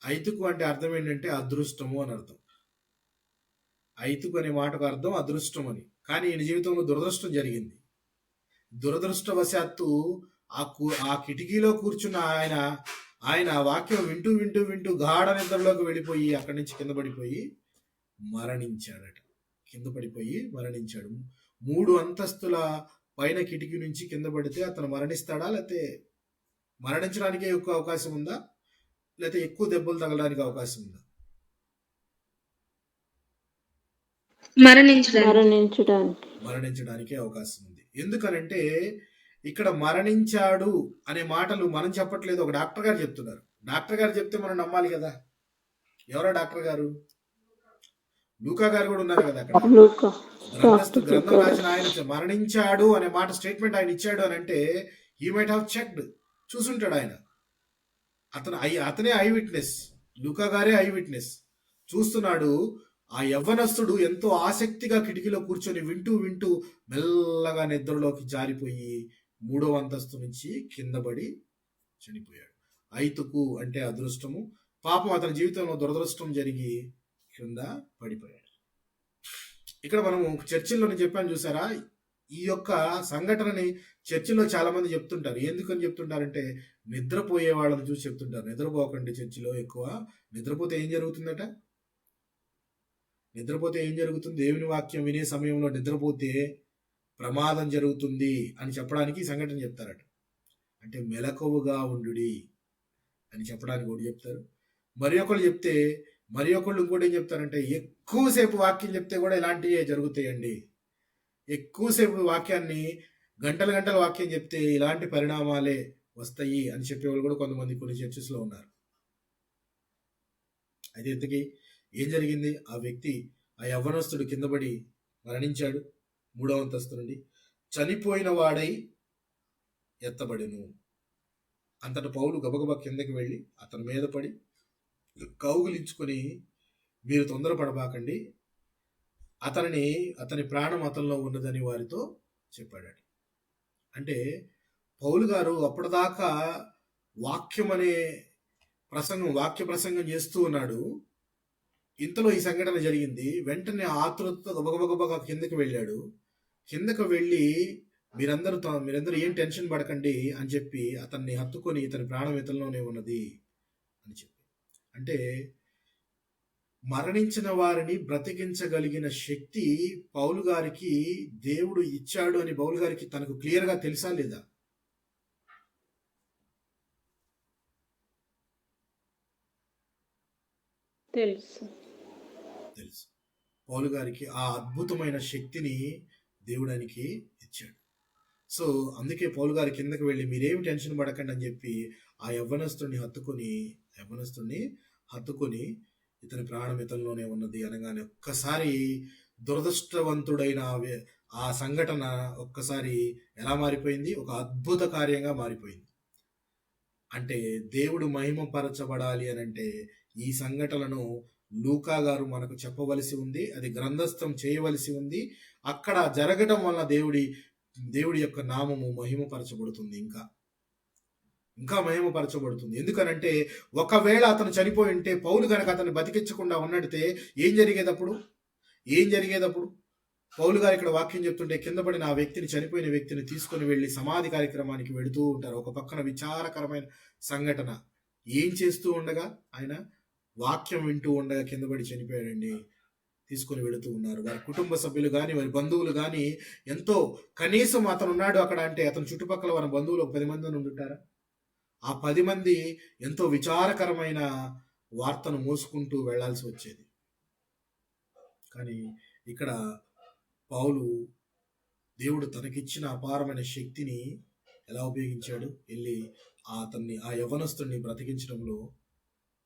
ఐతుకు అంటే అర్థం ఏంటంటే అదృష్టము అని అర్థం. ఐతుకు అనే మాటకు అర్థం అదృష్టం అని. కానీ ఈయన జీవితంలో దురదృష్టం జరిగింది. దురదృష్టవశాత్తు ఆ కిటికీలో కూర్చున్న ఆయన వాక్యం వింటూ గాఢ నిద్రలోకి వెళ్ళిపోయి అక్కడి నుంచి కింద పడిపోయి మరణించాడు. 3 అంతస్తుల పైన కిటికీ నుంచి కింద పడితే అతను మరణిస్తాడా? లేకపోతే మరణించడానికే ఎక్కువ అవకాశం ఉందా? లేకపోతే ఎక్కువ దెబ్బలు తగలడానికి అవకాశం ఉందా? మరణించడానికే అవకాశం ఉంది. ఎందుకనంటే ఇక్కడ మరణించాడు అనే మాటలు మనం చెప్పట్లేదు, ఒక డాక్టర్ గారు చెప్తున్నారు. డాక్టర్ గారు చెప్తే మనం నమ్మాలి కదా. ఎవరో డాక్టర్ గారు? లూకా గారు కూడా ఉన్నారు కదా అక్కడ. గ్రంథం రాసిన ఆయన మరణించాడు అనే మాట స్టేట్మెంట్ ఆయన ఇచ్చాడు అని అంటే హీ మైట్ హావ్ చెక్డ్, చూసుంటాడు ఆయన. అతనే ఐ విట్నెస్, లూకా గారే ఐ విట్నెస్. చూస్తున్నాడు. ఆ యవ్వనస్తుడు ఎంతో ఆసక్తిగా కిటికీలో కూర్చొని వింటూ మెల్లగా నిద్రలోకి జారిపోయి 3వ అంతస్తు నుంచి కింద పడి చనిపోయాడు. ఐతుకు అంటే అదృష్టము. పాపం అతని జీవితంలో దురదృష్టం జరిగి కింద పడిపోయాడు. ఇక్కడ మనము చర్చిల్లోనే చెప్పాను చూసారా, ఈ యొక్క సంఘటనని చర్చిలో చాలా మంది చెప్తుంటారు. ఎందుకని చెప్తుంటారంటే నిద్రపోయే వాళ్ళని చూసి చెప్తుంటారు. నిద్రపోకండి, చర్చిలో ఎక్కువ నిద్రపోతే ఏం జరుగుతుందట? దేవుని వాక్యం వినే సమయంలో నిద్రపోతే ప్రమాదం జరుగుతుంది అని చెప్పడానికి ఈ సంఘటన చెప్తారట. అంటే మెలకువగా ఉండుడి అని చెప్పడానికి ఒకటి చెప్తారు. మరి ఒకళ్ళు ఇంకోటి ఏం చెప్తారంటే ఎక్కువసేపు వాక్యం చెప్తే కూడా ఇలాంటివే జరుగుతాయండి. ఎక్కువసేపు వాక్యాన్ని గంటల వాక్యం చెప్తే ఇలాంటి పరిణామాలే వస్తాయి అని చెప్పేవాళ్ళు కూడా కొంతమంది కొన్ని చర్చెస్లో ఉన్నారు. అయితే ఇంతకీ ఏం జరిగింది? ఆ యవ్వనస్తుడు కిందపడి మరణించాడు 3వ అంతస్తు నుండి. చనిపోయిన వాడై ఎత్తబడెను. అంతట పౌలు గబగబా కిందకి వెళ్ళి అతని మీద పడి కౌగిలించుకొని, మీరు తొందరపడబాకండి, అతని ప్రాణం అతనిలో ఉన్నదని వారితో చెప్పాడు. అంటే పౌలు గారు అప్పటిదాకా వాక్య ప్రసంగం చేస్తూ ఉన్నాడు. ఇంతలో ఈ సంఘటన జరిగింది. వెంటనే ఆతృతతో గబగబగా కిందకి వెళ్ళాడు. కిందకు వెళ్ళి మీరందరూ ఏం టెన్షన్ పడకండి అని చెప్పి అతన్ని హత్తుకొని ఇతని ప్రాణం ఇతనిలోనే ఉన్నది అని చెప్పి, అంటే మరణించిన వారిని బ్రతికించగలిగిన శక్తి పౌలు గారికి దేవుడు ఇచ్చాడు అని పౌలు గారికి తనకు క్లియర్గా తెలుసా లేదా? తెలుసు. పౌలు గారికి ఆ అద్భుతమైన శక్తిని దేవుడు ఆయనకి ఇచ్చాడు. సో అందుకే పౌలు గారి కిందకి వెళ్ళి మీరేమి టెన్షన్ పడకండి అని చెప్పి ఆ యవ్వనస్తుడిని హత్తుకొని ఇతని ప్రాణం ఇతనిలోనే ఉన్నది అనగానే ఒక్కసారి దురదృష్టవంతుడైన ఆ సంఘటన ఒక్కసారి ఎలా మారిపోయింది? ఒక అద్భుత కార్యంగా మారిపోయింది. అంటే దేవుడు మహిమపరచబడాలి అని అంటే ఈ సంఘటనను లూకా గారు మనకు చెప్పవలసి ఉంది, అది గ్రంథస్థం చేయవలసి ఉంది. అక్కడ జరగడం వల్ల దేవుడి యొక్క నామము మహిమపరచబడుతుంది, ఇంకా మహిమపరచబడుతుంది. ఎందుకనంటే ఒకవేళ అతను చనిపోయి ఉంటే, పౌలు కనుక అతను బతికించకుండా ఉన్నట్టే ఏం జరిగేదప్పుడు? పౌలు గారు ఇక్కడ వాక్యం చెప్తుంటే కింద పడిన ఆ వ్యక్తిని, చనిపోయిన వ్యక్తిని తీసుకొని వెళ్ళి సమాధి కార్యక్రమానికి వెళుతూ ఉంటారు. ఒక పక్కన విచారకరమైన సంఘటన. ఏం చేస్తూ ఉండగా? ఆయన వాక్యం వింటూ ఉండగా కింద పడి చనిపోయాడండి. తీసుకొని వెళుతూ ఉన్నారు. వారి కుటుంబ సభ్యులు కానీ, వారి బంధువులు కానీ ఎంతో, కనీసం అతను ఉన్నాడు అక్కడ అంటే అతను చుట్టుపక్కల వారి బంధువులు ఒక 10 మంది ఉండుంటారా? ఆ 10 మంది ఎంతో విచారకరమైన వార్తను మోసుకుంటూ వెళ్లాల్సి వచ్చేది. కానీ ఇక్కడ పౌలు దేవుడు తనకిచ్చిన అపారమైన శక్తిని ఎలా ఉపయోగించాడు? వెళ్ళి ఆ యవ్వనస్తుడిని బ్రతికించడంలో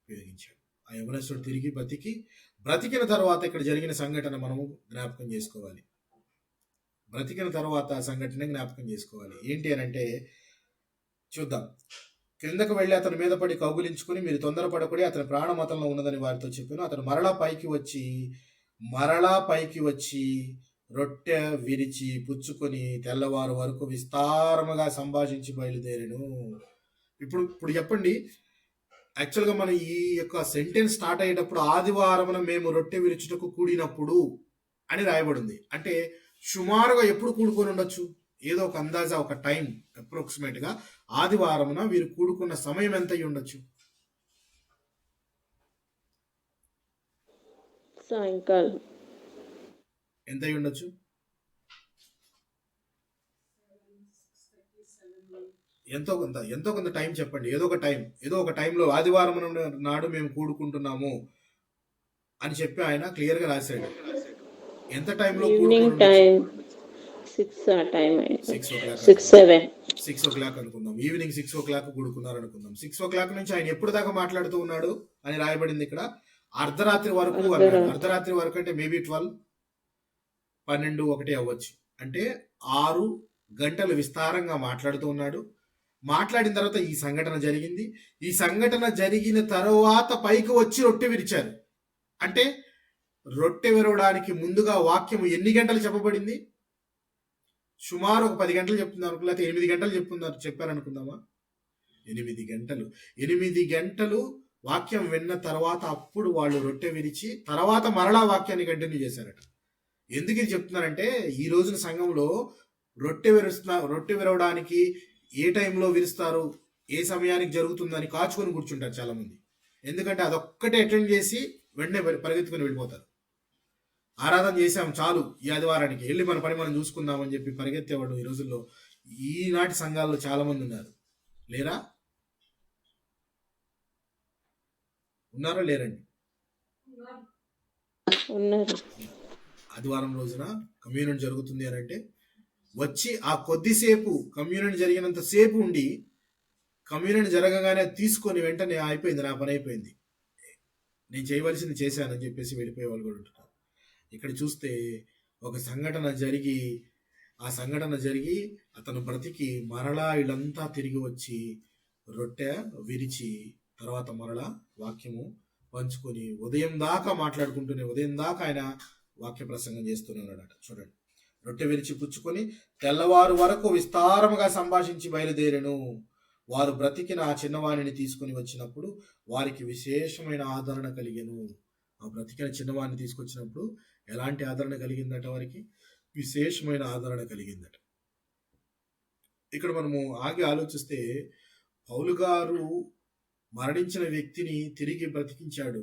ఉపయోగించాడు. ఆ యవ్వనస్తుడు తిరిగి బ్రతికిన తర్వాత ఇక్కడ జరిగిన సంఘటన మనము జ్ఞాపకం చేసుకోవాలి. ఏంటి అని అంటే చూద్దాం. క్రిందకు వెళ్ళి అతని మీద పడి కౌగులించుకుని, మీరు తొందరపడకూడి, అతని ప్రాణం అతనిలో ఉన్నదని వారితో చెప్పాను. అతను మరలా పైకి వచ్చి రొట్టె విరిచి పుచ్చుకొని తెల్లవారు వరకు విస్తారముగా సంభాషించి బయలుదేరాను. ఇప్పుడు చెప్పండి, యాక్చువల్గా మనం ఈ యొక్క సెంటెన్స్ స్టార్ట్ అయ్యేటప్పుడు ఆదివారమున మేము రొట్టె విరుచుటకు కూడినప్పుడు అని రాయబడింది. అంటే సుమారుగా ఎప్పుడు కూడుకొని ఉండొచ్చు? ఏదో ఒక అందాజా, ఒక టైం అప్రాక్సిమేట్ గా ఆదివారమున వీరు కూడుకున్న సమయం ఎంత అయి ఉండొచ్చు?
సాయంకాలం.
ఎంత అయి ఉండొచ్చు? ఎంతో కొంత టైం చెప్పండి. ఏదో ఒక టైంలో ఆదివారం నాడు మేము కూడుకుంటున్నాము అని చెప్పి ఆయన క్లియర్ గా రాశాడు. ఎంత టైంలో?
ఈవినింగ్ టైం 6
o'clock అనుకుందాం. ఈవినింగ్ 6 o'clock కూడుకున్నారు అనుకుందాం. 6 o'clock నుంచి ఆయన ఎప్పుడు దాకా మాట్లాడుతూ ఉన్నాడు అని రాయబడింది ఇక్కడ. అర్ధరాత్రి వరకు అన్నాడు. అర్ధరాత్రి వరకు అంటే మేబీ 12, 12, 1 అవ్వచ్చు. అంటే 6 గంటలు విస్తారంగా మాట్లాడుతూ ఉన్నాడు. మాట్లాడిన తర్వాత ఈ సంఘటన జరిగింది. ఈ సంఘటన జరిగిన తర్వాత పైకి వచ్చి రొట్టె విరిచారు. అంటే రొట్టె విరవడానికి ముందుగా వాక్యము ఎన్ని గంటలు చెప్పబడింది? సుమారు ఒక 10 గంటలు చెప్తున్నారు, లేకపోతే 8 గంటలు చెప్పారనుకుందామా? 8 గంటలు. 8 గంటలు వాక్యం విన్న తర్వాత అప్పుడు వాళ్ళు రొట్టె విరిచి తర్వాత మరలా వాక్యాన్ని కంటిన్యూ చేశారట. ఎందుకు ఇది చెప్తున్నారంటే, ఈ రోజున సంఘంలో రొట్టె విరవడానికి ఏ టైంలో విరుస్తారు, ఏ సమయానికి జరుగుతుందని కాచుకొని కూర్చుంటారు చాలా మంది. ఎందుకంటే అదొక్కటే అటెండ్ చేసి వెంటనే పరిగెత్తుకొని వెళ్ళిపోతారు. ఆరాధన చేశాం చాలు, ఈ ఆదివారానికి వెళ్ళి మన పని మనం చూసుకుందామని చెప్పి పరిగెత్తేవాడు ఈ రోజుల్లో ఈనాటి సంఘాల్లో చాలా మంది ఉన్నారు. ఉన్నారా లేరండి?
ఉన్నారు.
ఆదివారం రోజున కమ్యూనియన్ జరుగుతుంది అని అంటే వచ్చి ఆ కొద్దిసేపు కమ్యూనియన్ జరిగినంత సేపు ఉండి, కమ్యూనియన్ జరగగానే తీసుకొని వెంటనే అయిపోయింది, నా పని అయిపోయింది, నేను చేయవలసింది చేశానని చెప్పేసి వెళ్ళిపోయే వాళ్ళు కూడా ఉంటున్నారు. ఇక్కడ చూస్తే ఒక సంఘటన జరిగి అతను బ్రతికి మరలా వీళ్ళంతా తిరిగి వచ్చి రొట్టె విరిచి తర్వాత మరలా వాక్యము పంచుకొని ఉదయం దాకా మాట్లాడుకుంటూనే, ఉదయం దాకా ఆయన వాక్య ప్రసంగం చేస్తున్నాడట. చూడండి, రొట్టె విరిచి పుచ్చుకొని తెల్లవారు వరకు విస్తారముగా సంభాషించి బయలుదేరెను. వారు బ్రతికిన ఆ చిన్నవాణిని తీసుకుని వచ్చినప్పుడు వారికి విశేషమైన ఆదరణ కలిగెను. ఆ బ్రతికిన చిన్నవాణ్ణి తీసుకొచ్చినప్పుడు ఎలాంటి ఆదరణ కలిగిందట? వారికి విశేషమైన ఆదరణ కలిగిందట. ఇక్కడ మనము ఆగి ఆలోచిస్తే, పౌలు గారు మరణించిన వ్యక్తిని తిరిగి బ్రతికించాడు.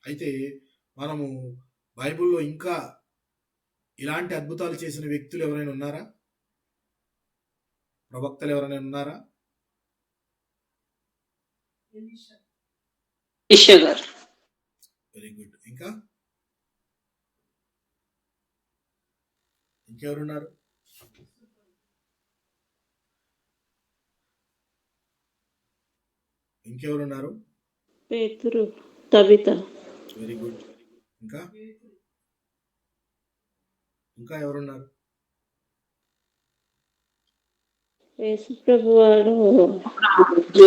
అయితే మనము బైబిల్లో ఇంకా ఇలాంటి అద్భుతాలు చేసిన వ్యక్తులు ఎవరైనా ఉన్నారా? ప్రవక్తలు ఎవరైనా ఉన్నారా? Very good. ఇంకా ఇంకెవరున్నారు? ఇంకెవరున్నారు?
పేతురు, తబిత,
వెరీ గుడ్. ఇంకా ఇంకా ఎవరున్నారు?
యేసు ప్రభు వారు,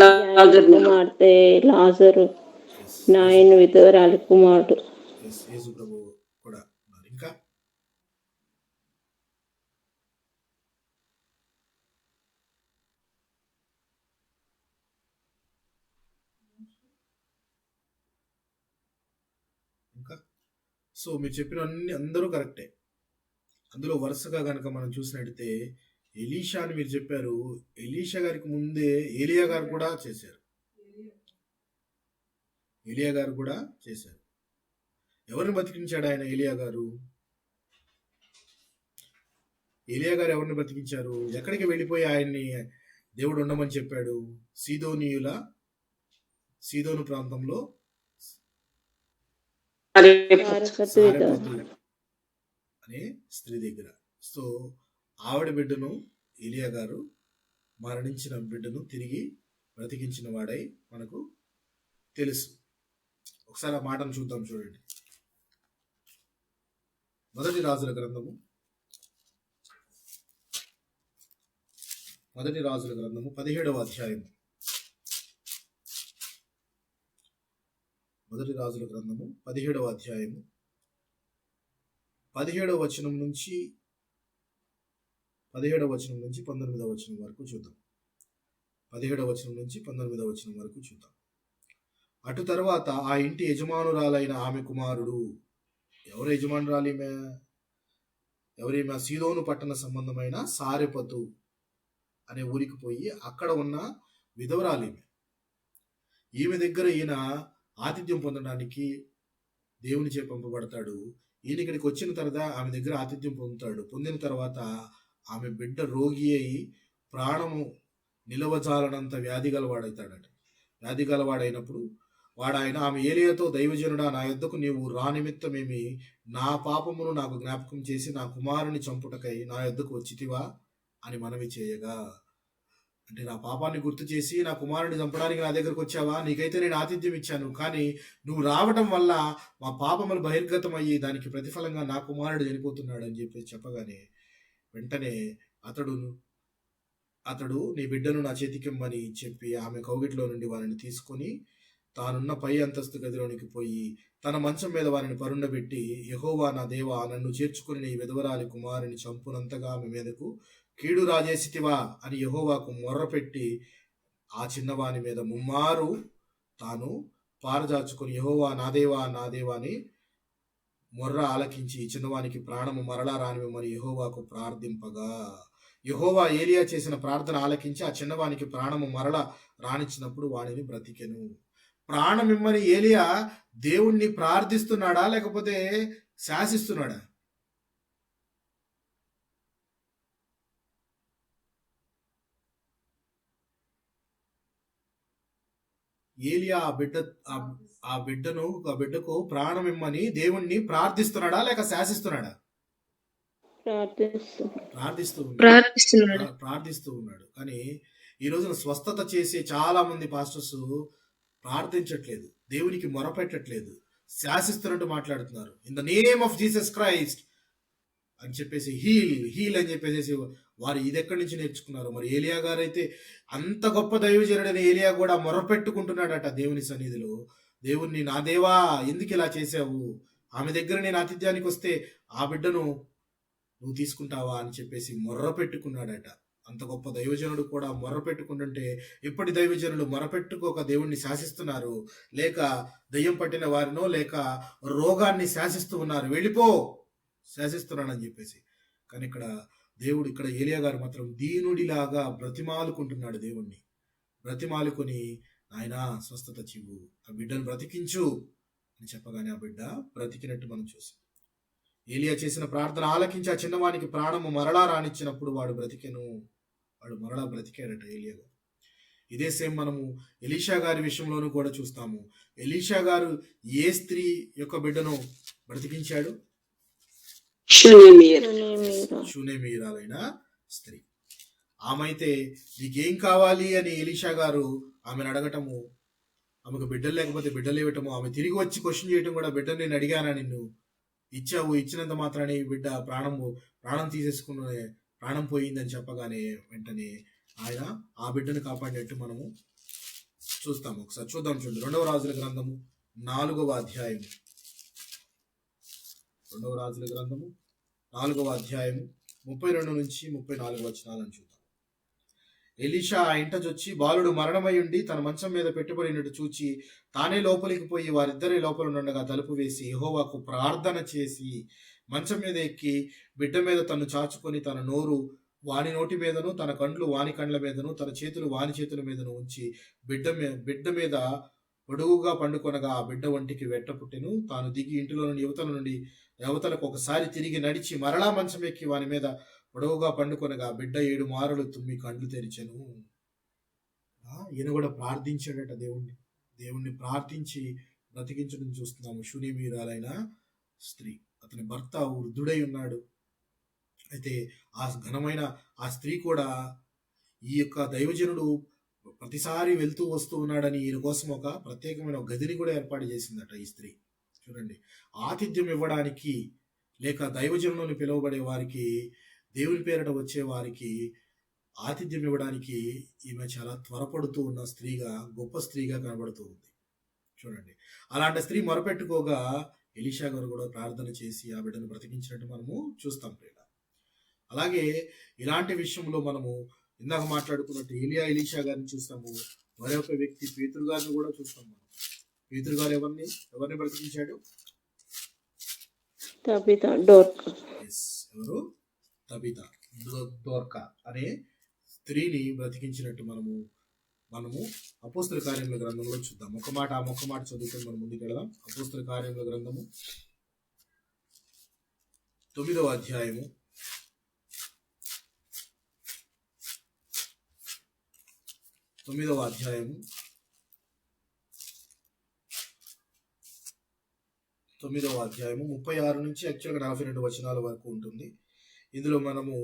యాయిరు కుమార్తె లాజరు,
ఎస్,
నాయన విధవరాలి కుమారుడు.
ఎస్, యేసు ప్రభు కూడా ఉన్నారు. ఇంకా ఇంకా సో మీరు చెప్పిన అన్ని అందరూ కరెక్టే. అందులో వరుసగా కనుక మనం చూసినట్టయితే ఎలీషా అని మీరు చెప్పారు. ఎలీషా గారికి ముందే ఏలియా గారు కూడా చేశారు. ఏలియా గారు కూడా చేశారు. ఎవరిని బతికించాడు ఆయన? ఏలియా గారు. ఏలియా గారు ఎవరిని బతికించారు? ఎక్కడికి వెళ్ళిపోయి ఆయన్ని దేవుడు ఉండమని చెప్పాడు? సీదోను ప్రాంతంలో సారెపతు అనే స్త్రీ దగ్గర. సో ఆవిడ బిడ్డను ఏలియా గారు మరణించిన బిడ్డను తిరిగి బ్రతికించిన వాడై మనకు తెలుసు. ఒకసారి ఆ మాటను చూద్దాం. చూడండి, మొదటి రాజుల గ్రంథము 17వ అధ్యాయము. మొదటి రాజుల గ్రంథము 17వ అధ్యాయము 17వ వచనం నుంచి 19వ వచనం వరకు చూద్దాం. 17వ వచనం నుంచి 19వ వచనం వరకు చూద్దాం. అటు తర్వాత ఆ ఇంటి యజమానురాలైన ఆమె కుమారుడు. ఎవరు యజమానురాలు ఈమె? ఎవరీమె? సీదోను పట్టణ సంబంధమైన సారెపతు అనే ఊరికి పోయి అక్కడ ఉన్న విధవరాలు ఈమె దగ్గర ఈయన ఆతిథ్యం పొందడానికి దేవుని చే పంపబడతాడు. ఈయన ఇక్కడికి వచ్చిన తర్వాత ఆమె దగ్గర ఆతిథ్యం పొందుతాడు. పొందిన తర్వాత ఆమె బిడ్డ రోగి అయి ప్రాణము నిలవజాలనంత వ్యాధి గలవాడైతాడట. వ్యాధి గలవాడైనప్పుడు ఆయన ఆమె ఏలియాతో, దైవజనుడా, నా యొద్దకు నీవు రా నిమిత్తమేమి నా పాపమును నాకు జ్ఞాపకం చేసి నా కుమారుని చంపుటకై నా యొద్దకు వచ్చితివా అని మనవి చేయగా, అంటే నా పాపాన్ని గుర్తు చేసి నా కుమారుని చంపడానికి నా దగ్గరకు వచ్చావా? నీకైతే నేను ఆతిథ్యం ఇచ్చాను, కానీ నువ్వు రావటం వల్ల మా పాపములు బహిర్గతం అయ్యి దానికి ప్రతిఫలంగా నా కుమారుడు చనిపోతున్నాడు అని చెప్పి చెప్పగానే వెంటనే అతడు నీ బిడ్డను నా చేతికిమ్మని చెప్పి ఆమె కౌగిట్లో నుండి వారిని తీసుకొని తానున్న పై అంతస్తు గదిలోనికి పోయి తన మంచం మీద వారిని పరుండబెట్టి, యెహోవా నా దేవా, నన్ను చేర్చుకుని నీ విధవరాలి కుమారుని చంపునంతగా ఆమె మీదకు కీడు రాజేసితివా అని యెహోవాకు మొర్రపెట్టి ఆ చిన్నవాని మీద ముమ్మారు తాను పారజాచుకుని, యెహోవా నా దేవా అని మొర్ర ఆలకించి చిన్నవానికి ప్రాణము మరలా రానివ్వమని యెహోవాకు ప్రార్థింపగా, యెహోవా ఏలియా చేసిన ప్రార్థన ఆలకించి ఆ చిన్నవానికి ప్రాణము మరల రానిచ్చినప్పుడు వాడిని బ్రతికెను. ప్రాణమిమ్మని ఏలియా దేవుణ్ణి ప్రార్థిస్తున్నాడా లేకపోతే శాసిస్తున్నాడా? ఏలియా ఆ బిడ్డకు ప్రాణమిమ్మని దేవుణ్ణి ప్రార్థిస్తున్నాడా లేక శాసిస్తున్నాడా? ప్రార్థిస్తూ ఉన్నాడు. కానీ ఈ రోజున స్వస్థత చేసే చాలా మంది పాస్టర్స్ ప్రార్థించట్లేదు, దేవునికి మొరపెట్టట్లేదు, శాసిస్తున్నట్టు మాట్లాడుతున్నారు. In the name of Jesus Christ అని చెప్పేసి హీల్ అని చెప్పేసి వారు ఇది ఎక్కడి నుంచి నేర్చుకున్నారు? మరి ఏలియా గారు అయితే అంత గొప్ప దైవజనుడైన ఏలియా కూడా మొరపెట్టుకుంటున్నాడట దేవుని సన్నిధిలో. దేవుణ్ణి, నా దేవా ఎందుకు ఇలా చేసావు? ఆమె దగ్గర నేను ఆతిథ్యానికి వస్తే ఆ బిడ్డను నువ్వు తీసుకుంటావా అని చెప్పేసి మొర్రపెట్టుకున్నాడట. అంత గొప్ప దైవజనుడు కూడా మొర్రపెట్టుకుంటుంటే ఇప్పటి దైవజనులు మొరపెట్టుకోక దేవుణ్ణి శాసిస్తున్నారు, లేక దయ్యం పట్టిన వారినో లేక రోగాన్ని శాసిస్తూ ఉన్నారు. వెళ్ళిపో, శాసిస్తున్నానని చెప్పేసి. కానీ ఇక్కడ ఏలియా గారు మాత్రం దీనుడిలాగా బ్రతిమాలుకుంటున్నాడు. దేవుణ్ణి బ్రతిమాలుకొని, ఆయన స్వస్థత చివ్వు, ఆ బిడ్డను బ్రతికించు అని చెప్పగానే ఆ బిడ్డ బ్రతికినట్టు మనం చూసాం. ఏలియా చేసిన ప్రార్థన ఆలకించి ఆ చిన్నవానికి ప్రాణము మరలా రానిచ్చినప్పుడు వాడు మరలా బ్రతికాడట ఏలియా గారు. ఇదే సేమ్ మనము ఎలీషా గారి విషయంలోనూ కూడా చూస్తాము. ఎలీషా గారు ఏ స్త్రీ యొక్క బిడ్డను బ్రతికించాడు?
షునేమియర్.
షూనేమీయురాలైన స్త్రీ. ఆమె అయితే నీకేం కావాలి అని ఎలీషా గారు ఆమెను అడగటము, ఆమెకు బిడ్డలు లేకపోతే బిడ్డలు ఇవ్వటము, ఆమె తిరిగి వచ్చి క్వశ్చన్ చేయటం కూడా, బిడ్డ నేను అడిగానా నిన్ను, ఇచ్చావు, ఇచ్చినంత మాత్రాన్ని బిడ్డ ప్రాణం తీసేసుకున్న ప్రాణం పోయిందని చెప్పగానే వెంటనే ఆయన ఆ బిడ్డను కాపాడినట్టు మనము చూస్తాము. ఒకసారి చూద్దాం. చూడండి, 2వ రాజుల గ్రంథము 4వ అధ్యాయము. 2వ రాజుల గ్రంథము 4వ అధ్యాయము 32 నుంచి 34 వచనాలను చూద్దాం. ఎలీషా ఆ ఇంటజొచ్చి బాలుడు మరణమై ఉండి తన మంచం మీద పెట్టుబడినట్టు చూచి తానే లోపలికి పోయి వారిద్దరి లోపల నుండగా తలుపు వేసి యెహోవాకు ప్రార్థన చేసి మంచం మీద ఎక్కి బిడ్డ మీద తను చాచుకొని తన నోరు వాని నోటి మీదను తన కండ్లు వాని కండ్ల మీదను తన చేతులు వాని చేతుల మీదను ఉంచి బిడ్డ మీద పొడుగుగా పండుకొనగా ఆ బిడ్డ ఒంటికి వెట్ట పుట్టెను. తాను దిగి ఇంటిలో నుండి యువతల నుండి యువతలకు ఒకసారి తిరిగి నడిచి మరలా మంచం ఎక్కి వాని మీద పొడవుగా పండుకొనగా బిడ్డ 7 మారులు తుమ్మి కండ్లు తెరిచెను. ఈయన కూడా ప్రార్థించాడట దేవుణ్ణి ప్రార్థించి బ్రతికించడం చూస్తున్నాము. షూనేమీయురాలైన స్త్రీ, అతని భర్త వృద్ధుడై ఉన్నాడు. అయితే ఆ ఘనమైన ఆ స్త్రీ కూడా ఈ యొక్క దైవజనుడు ప్రతిసారి వెళ్తూ వస్తూ ఉన్నాడని ఈయన కోసం ఒక ప్రత్యేకమైన గదిని కూడా ఏర్పాటు చేసిందట ఈ స్త్రీ. చూడండి, ఆతిథ్యం ఇవ్వడానికి లేక దైవజనులను పిలువబడే వారికి, దేవుని పేరట వచ్చే వారికి ఆతిథ్యం ఇవ్వడానికి ఈమె చాలా త్వరపడుతూ ఉన్న స్త్రీగా, గొప్ప స్త్రీగా కనబడుతూ ఉంది. చూడండి, అలాంటి స్త్రీ మొరపెట్టుకోగా ఎలీషా గారు కూడా ప్రార్థన చేసి ఆ బిడ్డను బ్రతికించినట్టు మనము చూస్తాం ప్రియుల. అలాగే ఇలాంటి విషయంలో మనము ఇందాక మాట్లాడుకున్నట్టు ఎలీషా గారిని చూస్తాము. మరొక వ్యక్తి పేతురు గారిని కూడా చూస్తాం మనం. పేతురు గారు ఎవరిని బ్రతికించాడు? ఎవరు? తబితా దోర్కా అనే స్త్రీని బ్రతికించినట్టు మనము అపోస్తల కార్యముల గ్రంథంలో చూద్దాం. ఒక మాట చదువుకొని మనం ముందుకు వెళదాం. అపోస్తల కార్యముల గ్రంథము 9వ అధ్యాయము 36 నుంచి యాక్చువల్గా 42 వచనాల వరకు ఉంటుంది. ఇందులో మనము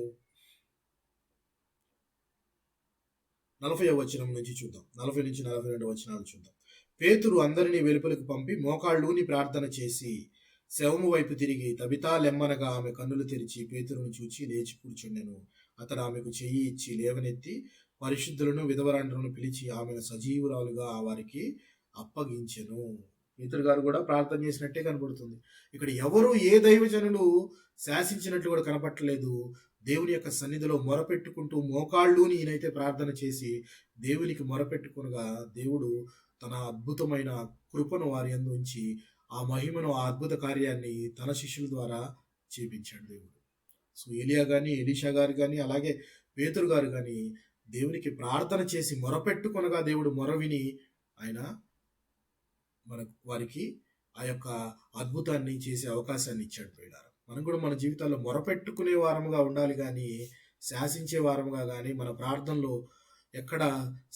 40వ వచనం నుంచి చూద్దాం. 40 నుంచి 42 వచనాలు చూద్దాం. పేతురు అందరినీ వెలుపలకు పంపి మోకాళ్ళూని ప్రార్థన చేసి శవము వైపు తిరిగి తబితా లెమ్మనగా ఆమె కన్నులు తెరిచి పేతురును చూచి లేచి కూర్చుండెను. అతడు ఆమెకు చెయ్యి ఇచ్చి లేవనెత్తి పరిశుద్ధులను విధవరాండ్రులను పిలిచి ఆమెను సజీవురాలుగా వారికి అప్పగించెను. పేతురు గారు కూడా ప్రార్థన చేసినట్టే కనబడుతుంది. ఇక్కడ ఎవరు ఏ దైవజనులు శాసించినట్లు కూడా కనపట్టలేదు. దేవుని యొక్క సన్నిధిలో మొరపెట్టుకుంటూ మోకాళ్ళుని ఈయనైతే ప్రార్థన చేసి దేవునికి మొరపెట్టుకునగా దేవుడు తన అద్భుతమైన కృపను వారి యందు ఉంచి ఆ మహిమను, ఆ అద్భుత కార్యాన్ని తన శిష్యుల ద్వారా చేపించాడు దేవుడు. సో ఎలియా కానీ, ఎలీషా గారు కానీ, అలాగే పేతురు గారు కానీ దేవునికి ప్రార్థన చేసి మొరపెట్టుకొనగా దేవుడు మొరవిని ఆయన వారికి ఆ యొక్క అద్భుతాన్ని చేసే అవకాశాన్ని ఇచ్చాడు. ప్రియులారా, మనం కూడా మన జీవితాల్లో మొరపెట్టుకునే వారముగా ఉండాలి కానీ శాసించే వారముగా కానీ మన ప్రార్థనలో ఎక్కడ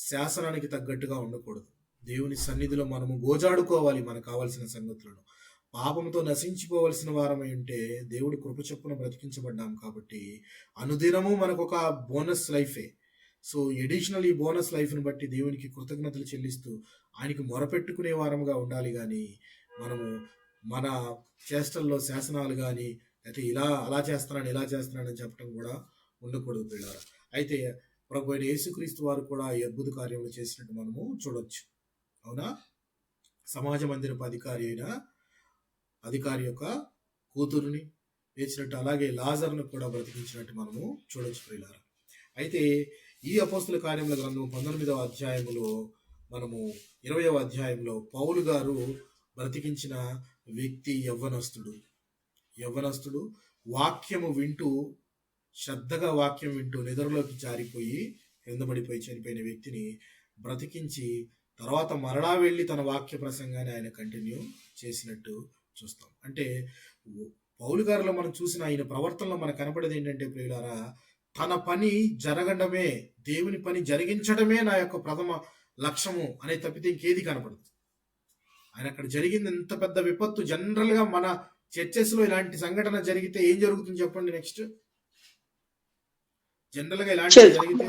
శాసనానికి తగ్గట్టుగా ఉండకూడదు. దేవుని సన్నిధిలో మనము గోజాడుకోవాలి మనకు కావాల్సిన సంగతులను. పాపంతో నశించిపోవలసిన వారమై ఉంటే దేవుడి కృప చొప్పున బ్రతికించబడ్డాం కాబట్టి అనుదినము మనకు ఒక బోనస్ లైఫే. సో ఎడిషనల్ ఈ బోనస్ లైఫ్ని బట్టి దేవునికి కృతజ్ఞతలు చెల్లిస్తూ ఆయనకి మొరపెట్టుకునే వారముగా ఉండాలి కానీ మనము మన చేష్టల్లో శాసనాలు కానీ అయితే అలా చేస్తున్నానని చెప్పడం కూడా ఉండకూడదు పిల్లారా. అయితే ప్రభు అయిన యేసుక్రీస్తు వారు కూడా ఈ అద్భుత కార్యములు చేసినట్టు మనము చూడొచ్చు. అవునా? సమాజ మందిరపు అధికారి యొక్క కూతురుని లేచినట్టు, అలాగే లాజరును కూడా బ్రతికించినట్టు మనము చూడొచ్చు ప్రియులారా. అయితే ఈ అపోస్తల కార్యముల గ్రంథం 19వ అధ్యాయములో మనము 20వ అధ్యాయంలో పౌలు గారు బ్రతికించిన వ్యక్తి యవ్వనస్తుడు వాక్యము వింటూ, శ్రద్ధగా వాక్యం వింటూ నిద్రలోకి జారిపోయి కిందపడిపోయి చనిపోయిన వ్యక్తిని బ్రతికించి తర్వాత మరలా వెళ్ళి తన వాక్య ప్రసంగాన్ని ఆయన కంటిన్యూ చేసినట్టు చూస్తాం. అంటే పౌలు గారిలో మనం చూసిన ఆయన ప్రవర్తనలో మనకు కనపడేది ఏంటంటే ప్రియులారా, తన పని జరగడమే, దేవుని పని జరిగించడమే నా యొక్క ప్రథమ లక్ష్యము అనే తప్పితే ఇంకేది కనపడదు. ఆయన అక్కడ జరిగింది ఎంత పెద్ద విపత్తు జనరల్గా మన చర్చెస్ లో ఇలాంటి సంఘటన జరిగితే ఏం జరుగుతుంది చెప్పండి? నెక్స్ట్ జనరల్ గా ఇలాంటివి జరిగితే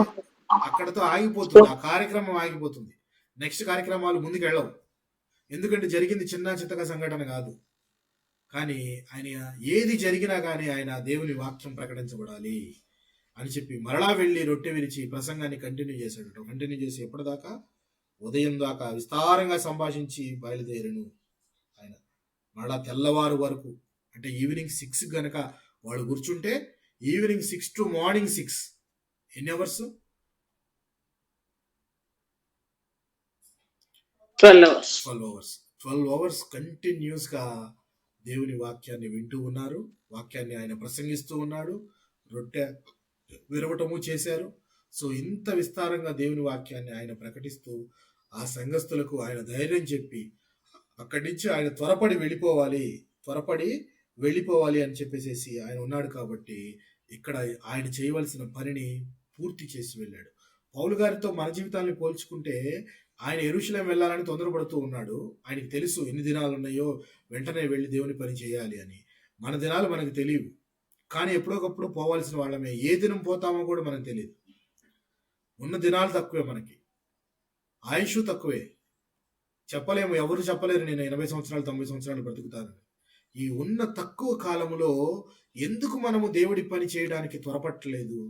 అక్కడతో ఆగిపోతుంది, ఆ కార్యక్రమం ఆగిపోతుంది. నెక్స్ట్ కార్యక్రమాలు ముందుకు వెళ్ళవు. ఎందుకంటే జరిగింది చిన్న చిత్తగా సంఘటన కాదు. కానీ ఆయన ఏది జరిగినా కానీ ఆయన దేవుని వాక్యం ప్రకటించబడాలి అని చెప్పి మరలా వెళ్ళి రొట్టె విరిచి ప్రసంగాన్ని కంటిన్యూ చేశాడట. కంటిన్యూ చేసి ఎప్పటిదాకా? ఉదయం దాకా విస్తారంగా సంభాషించి బయలుదేరను. ఆయన మరలా తెల్లవారు వరకు, అంటే ఈవినింగ్ 6 గనక వాళ్ళు కూర్చుంటే ఈవినింగ్ 6 టు మార్నింగ్ 6 ఎన్ని అవర్స్? 12 అవర్స్ కంటిన్యూస్ గా దేవుని వాక్యాన్ని వింటూ ఉన్నారు. వాక్యాన్ని ఆయన ప్రసంగిస్తూ ఉన్నాడు. రొట్టె విరవటము చేశారు. సో ఇంత విస్తారంగా దేవుని వాక్యాన్ని ఆయన ప్రకటిస్తూ ఆ సంఘస్థులకు ఆయన ధైర్యం చెప్పి అక్కడి నుంచి ఆయన త్వరపడి వెళ్ళిపోవాలి అని చెప్పేసి ఆయన ఉన్నాడు. కాబట్టి ఇక్కడ ఆయన చేయవలసిన పనిని పూర్తి చేసి వెళ్ళాడు. పౌలు గారితో మన జీవితాన్ని పోల్చుకుంటే ఆయన యెరూషలేము వెళ్ళాలని తొందరపడుతూ ఉన్నాడు. ఆయనకి తెలుసు ఎన్ని దినాలు ఉన్నాయో, వెంటనే వెళ్ళి దేవుని పని చేయాలి అని. మన దినాలు మనకు తెలియవు, కానీ ఎప్పుడోకప్పుడు పోవాల్సిన వాళ్ళమే. ఏ దినం పోతామో కూడా మనకు తెలియదు. ఉన్న దినాలు తక్కువే, మనకి ఆయుష్ తక్కువే. చెప్పలేము, ఎవరు చెప్పలేరు నేను 80 సంవత్సరాలు 90 సంవత్సరాలు బ్రతుకుతాను. ఈ ఉన్న తక్కువ కాలంలో ఎందుకు మనము దేవుడి పని చేయడానికి త్వరపట్టలేదు?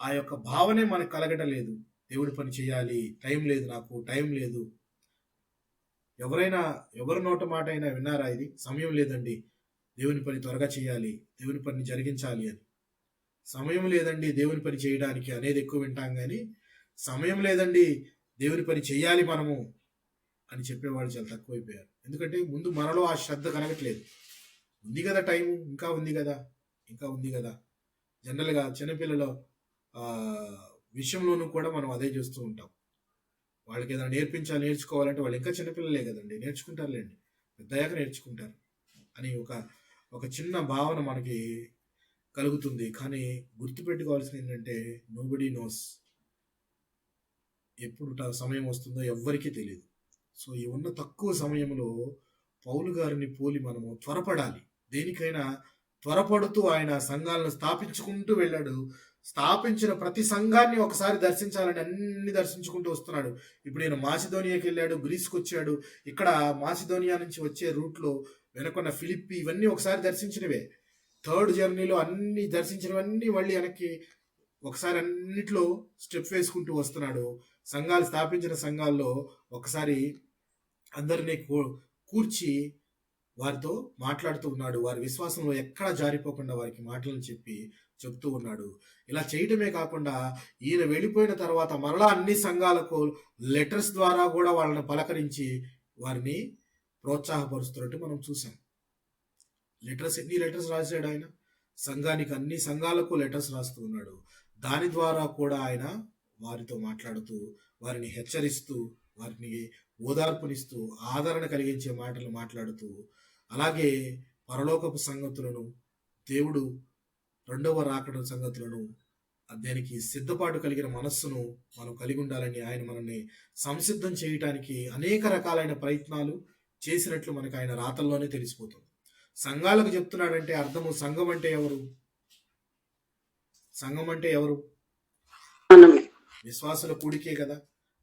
ఆ యొక్క భావనే మనకు కలగటలేదు. దేవుడి పని చేయాలి, టైం లేదు, నాకు టైం లేదు. ఎవరి నోట మాట అయినా విన్నారా ఇది? సమయం లేదండి, దేవుని పని త్వరగా చేయాలి, దేవుని పని జరిగించాలి అని. సమయం లేదండి దేవుని పని చేయడానికి అనేది ఎక్కువ వింటాం, కానీ సమయం లేదండి దేవుని పని చేయాలి మనము అని చెప్పేవాళ్ళు చాలా తక్కువైపోయారు. ఎందుకంటే ముందు మనలో ఆ శ్రద్ధ కలగట్లేదు. ఉంది కదా టైము, ఇంకా ఉంది కదా. జనరల్గా చిన్నపిల్లల విషయంలోనూ కూడా మనం అదే చేస్తూ ఉంటాం. వాళ్ళకి ఏదైనా నేర్చుకోవాలంటే వాళ్ళు ఇంకా చిన్నపిల్లలే కదండి, నేర్చుకుంటారులేండి, పెద్దయ్యాక నేర్చుకుంటారు అని ఒక చిన్న భావన మనకి కలుగుతుంది. కానీ గుర్తుపెట్టుకోవాల్సింది ఏంటంటే నోబడీ నోస్, ఎప్పుడు సమయం వస్తుందో ఎవ్వరికీ తెలియదు. సో ఈ ఉన్న తక్కువ సమయంలో పౌలు గారిని పోలి మనము త్వరపడాలి. దేనికైనా త్వరపడుతూ ఆయన సంఘాలను స్థాపించుకుంటూ వెళ్ళాడు. స్థాపించిన ప్రతి సంఘాన్ని ఒకసారి దర్శించాలని అన్ని దర్శించుకుంటూ వస్తున్నాడు. ఇప్పుడు ఈయన మాసిదోనియాకి వెళ్ళాడు, గ్రీస్కి వచ్చాడు. ఇక్కడ మాసిదోనియా నుంచి వచ్చే రూట్లో వెనకున్న ఫిలిప్పి, ఇవన్నీ ఒకసారి దర్శించినవే. థర్డ్ జర్నీలో అన్ని దర్శించినవన్నీ మళ్ళీ వెనక్కి ఒకసారి అన్నిట్లో స్టెప్ వేసుకుంటూ వస్తున్నాడు. సంఘాలు స్థాపించిన సంఘాల్లో ఒకసారి అందరినీ కూర్చి వారితో మాట్లాడుతూ ఉన్నాడు. వారి విశ్వాసంలో ఎక్కడా జారిపోకుండా వారికి మాటలను చెప్తూ ఉన్నాడు. ఇలా చేయటమే కాకుండా ఈయన వెళ్ళిపోయిన తర్వాత మరలా అన్ని సంఘాలకు లెటర్స్ ద్వారా కూడా వాళ్ళని పలకరించి వారిని ప్రోత్సాహపరుస్తున్నట్టు మనం చూసాం. ఎన్ని లెటర్స్ రాశాడు ఆయన? సంఘానికి, అన్ని సంఘాలకు లెటర్స్ రాస్తూ ఉన్నాడు. దాని ద్వారా కూడా ఆయన వారితో మాట్లాడుతూ, వారిని హెచ్చరిస్తూ, వారిని ఓదార్పునిస్తూ, ఆదరణ కలిగించే మాటలు మాట్లాడుతూ, అలాగే పరలోకపు సంగతులను, దేవుడు రెండవ రాకడ సంగతులను, దానికి సిద్ధపాటు కలిగిన మనస్సును మనం కలిగి ఉండాలని ఆయన మనల్ని సంసిద్ధం చేయటానికి అనేక రకాలైన ప్రయత్నాలు చేసినట్లు మనకు ఆయన రాతల్లోనే తెలిసిపోతుంది. సంఘాలకు చెప్తున్నాడంటే అర్థము, సంఘం అంటే ఎవరు? సంఘం అంటే ఎవరు? విశ్వాసుల కూడికే కదా.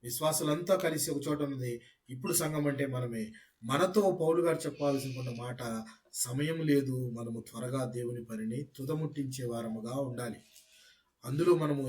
విశ్వాసులంతా కలిసి ఒక చోట ఉన్నది. ఇప్పుడు సంఘం అంటే మనమే. మనతో పౌలు గారు చెప్పాల్సిన మాట, సమయం లేదు, మనము త్వరగా దేవుని పనిని తుదముట్టించే వారముగా ఉండాలి. అందులో మనము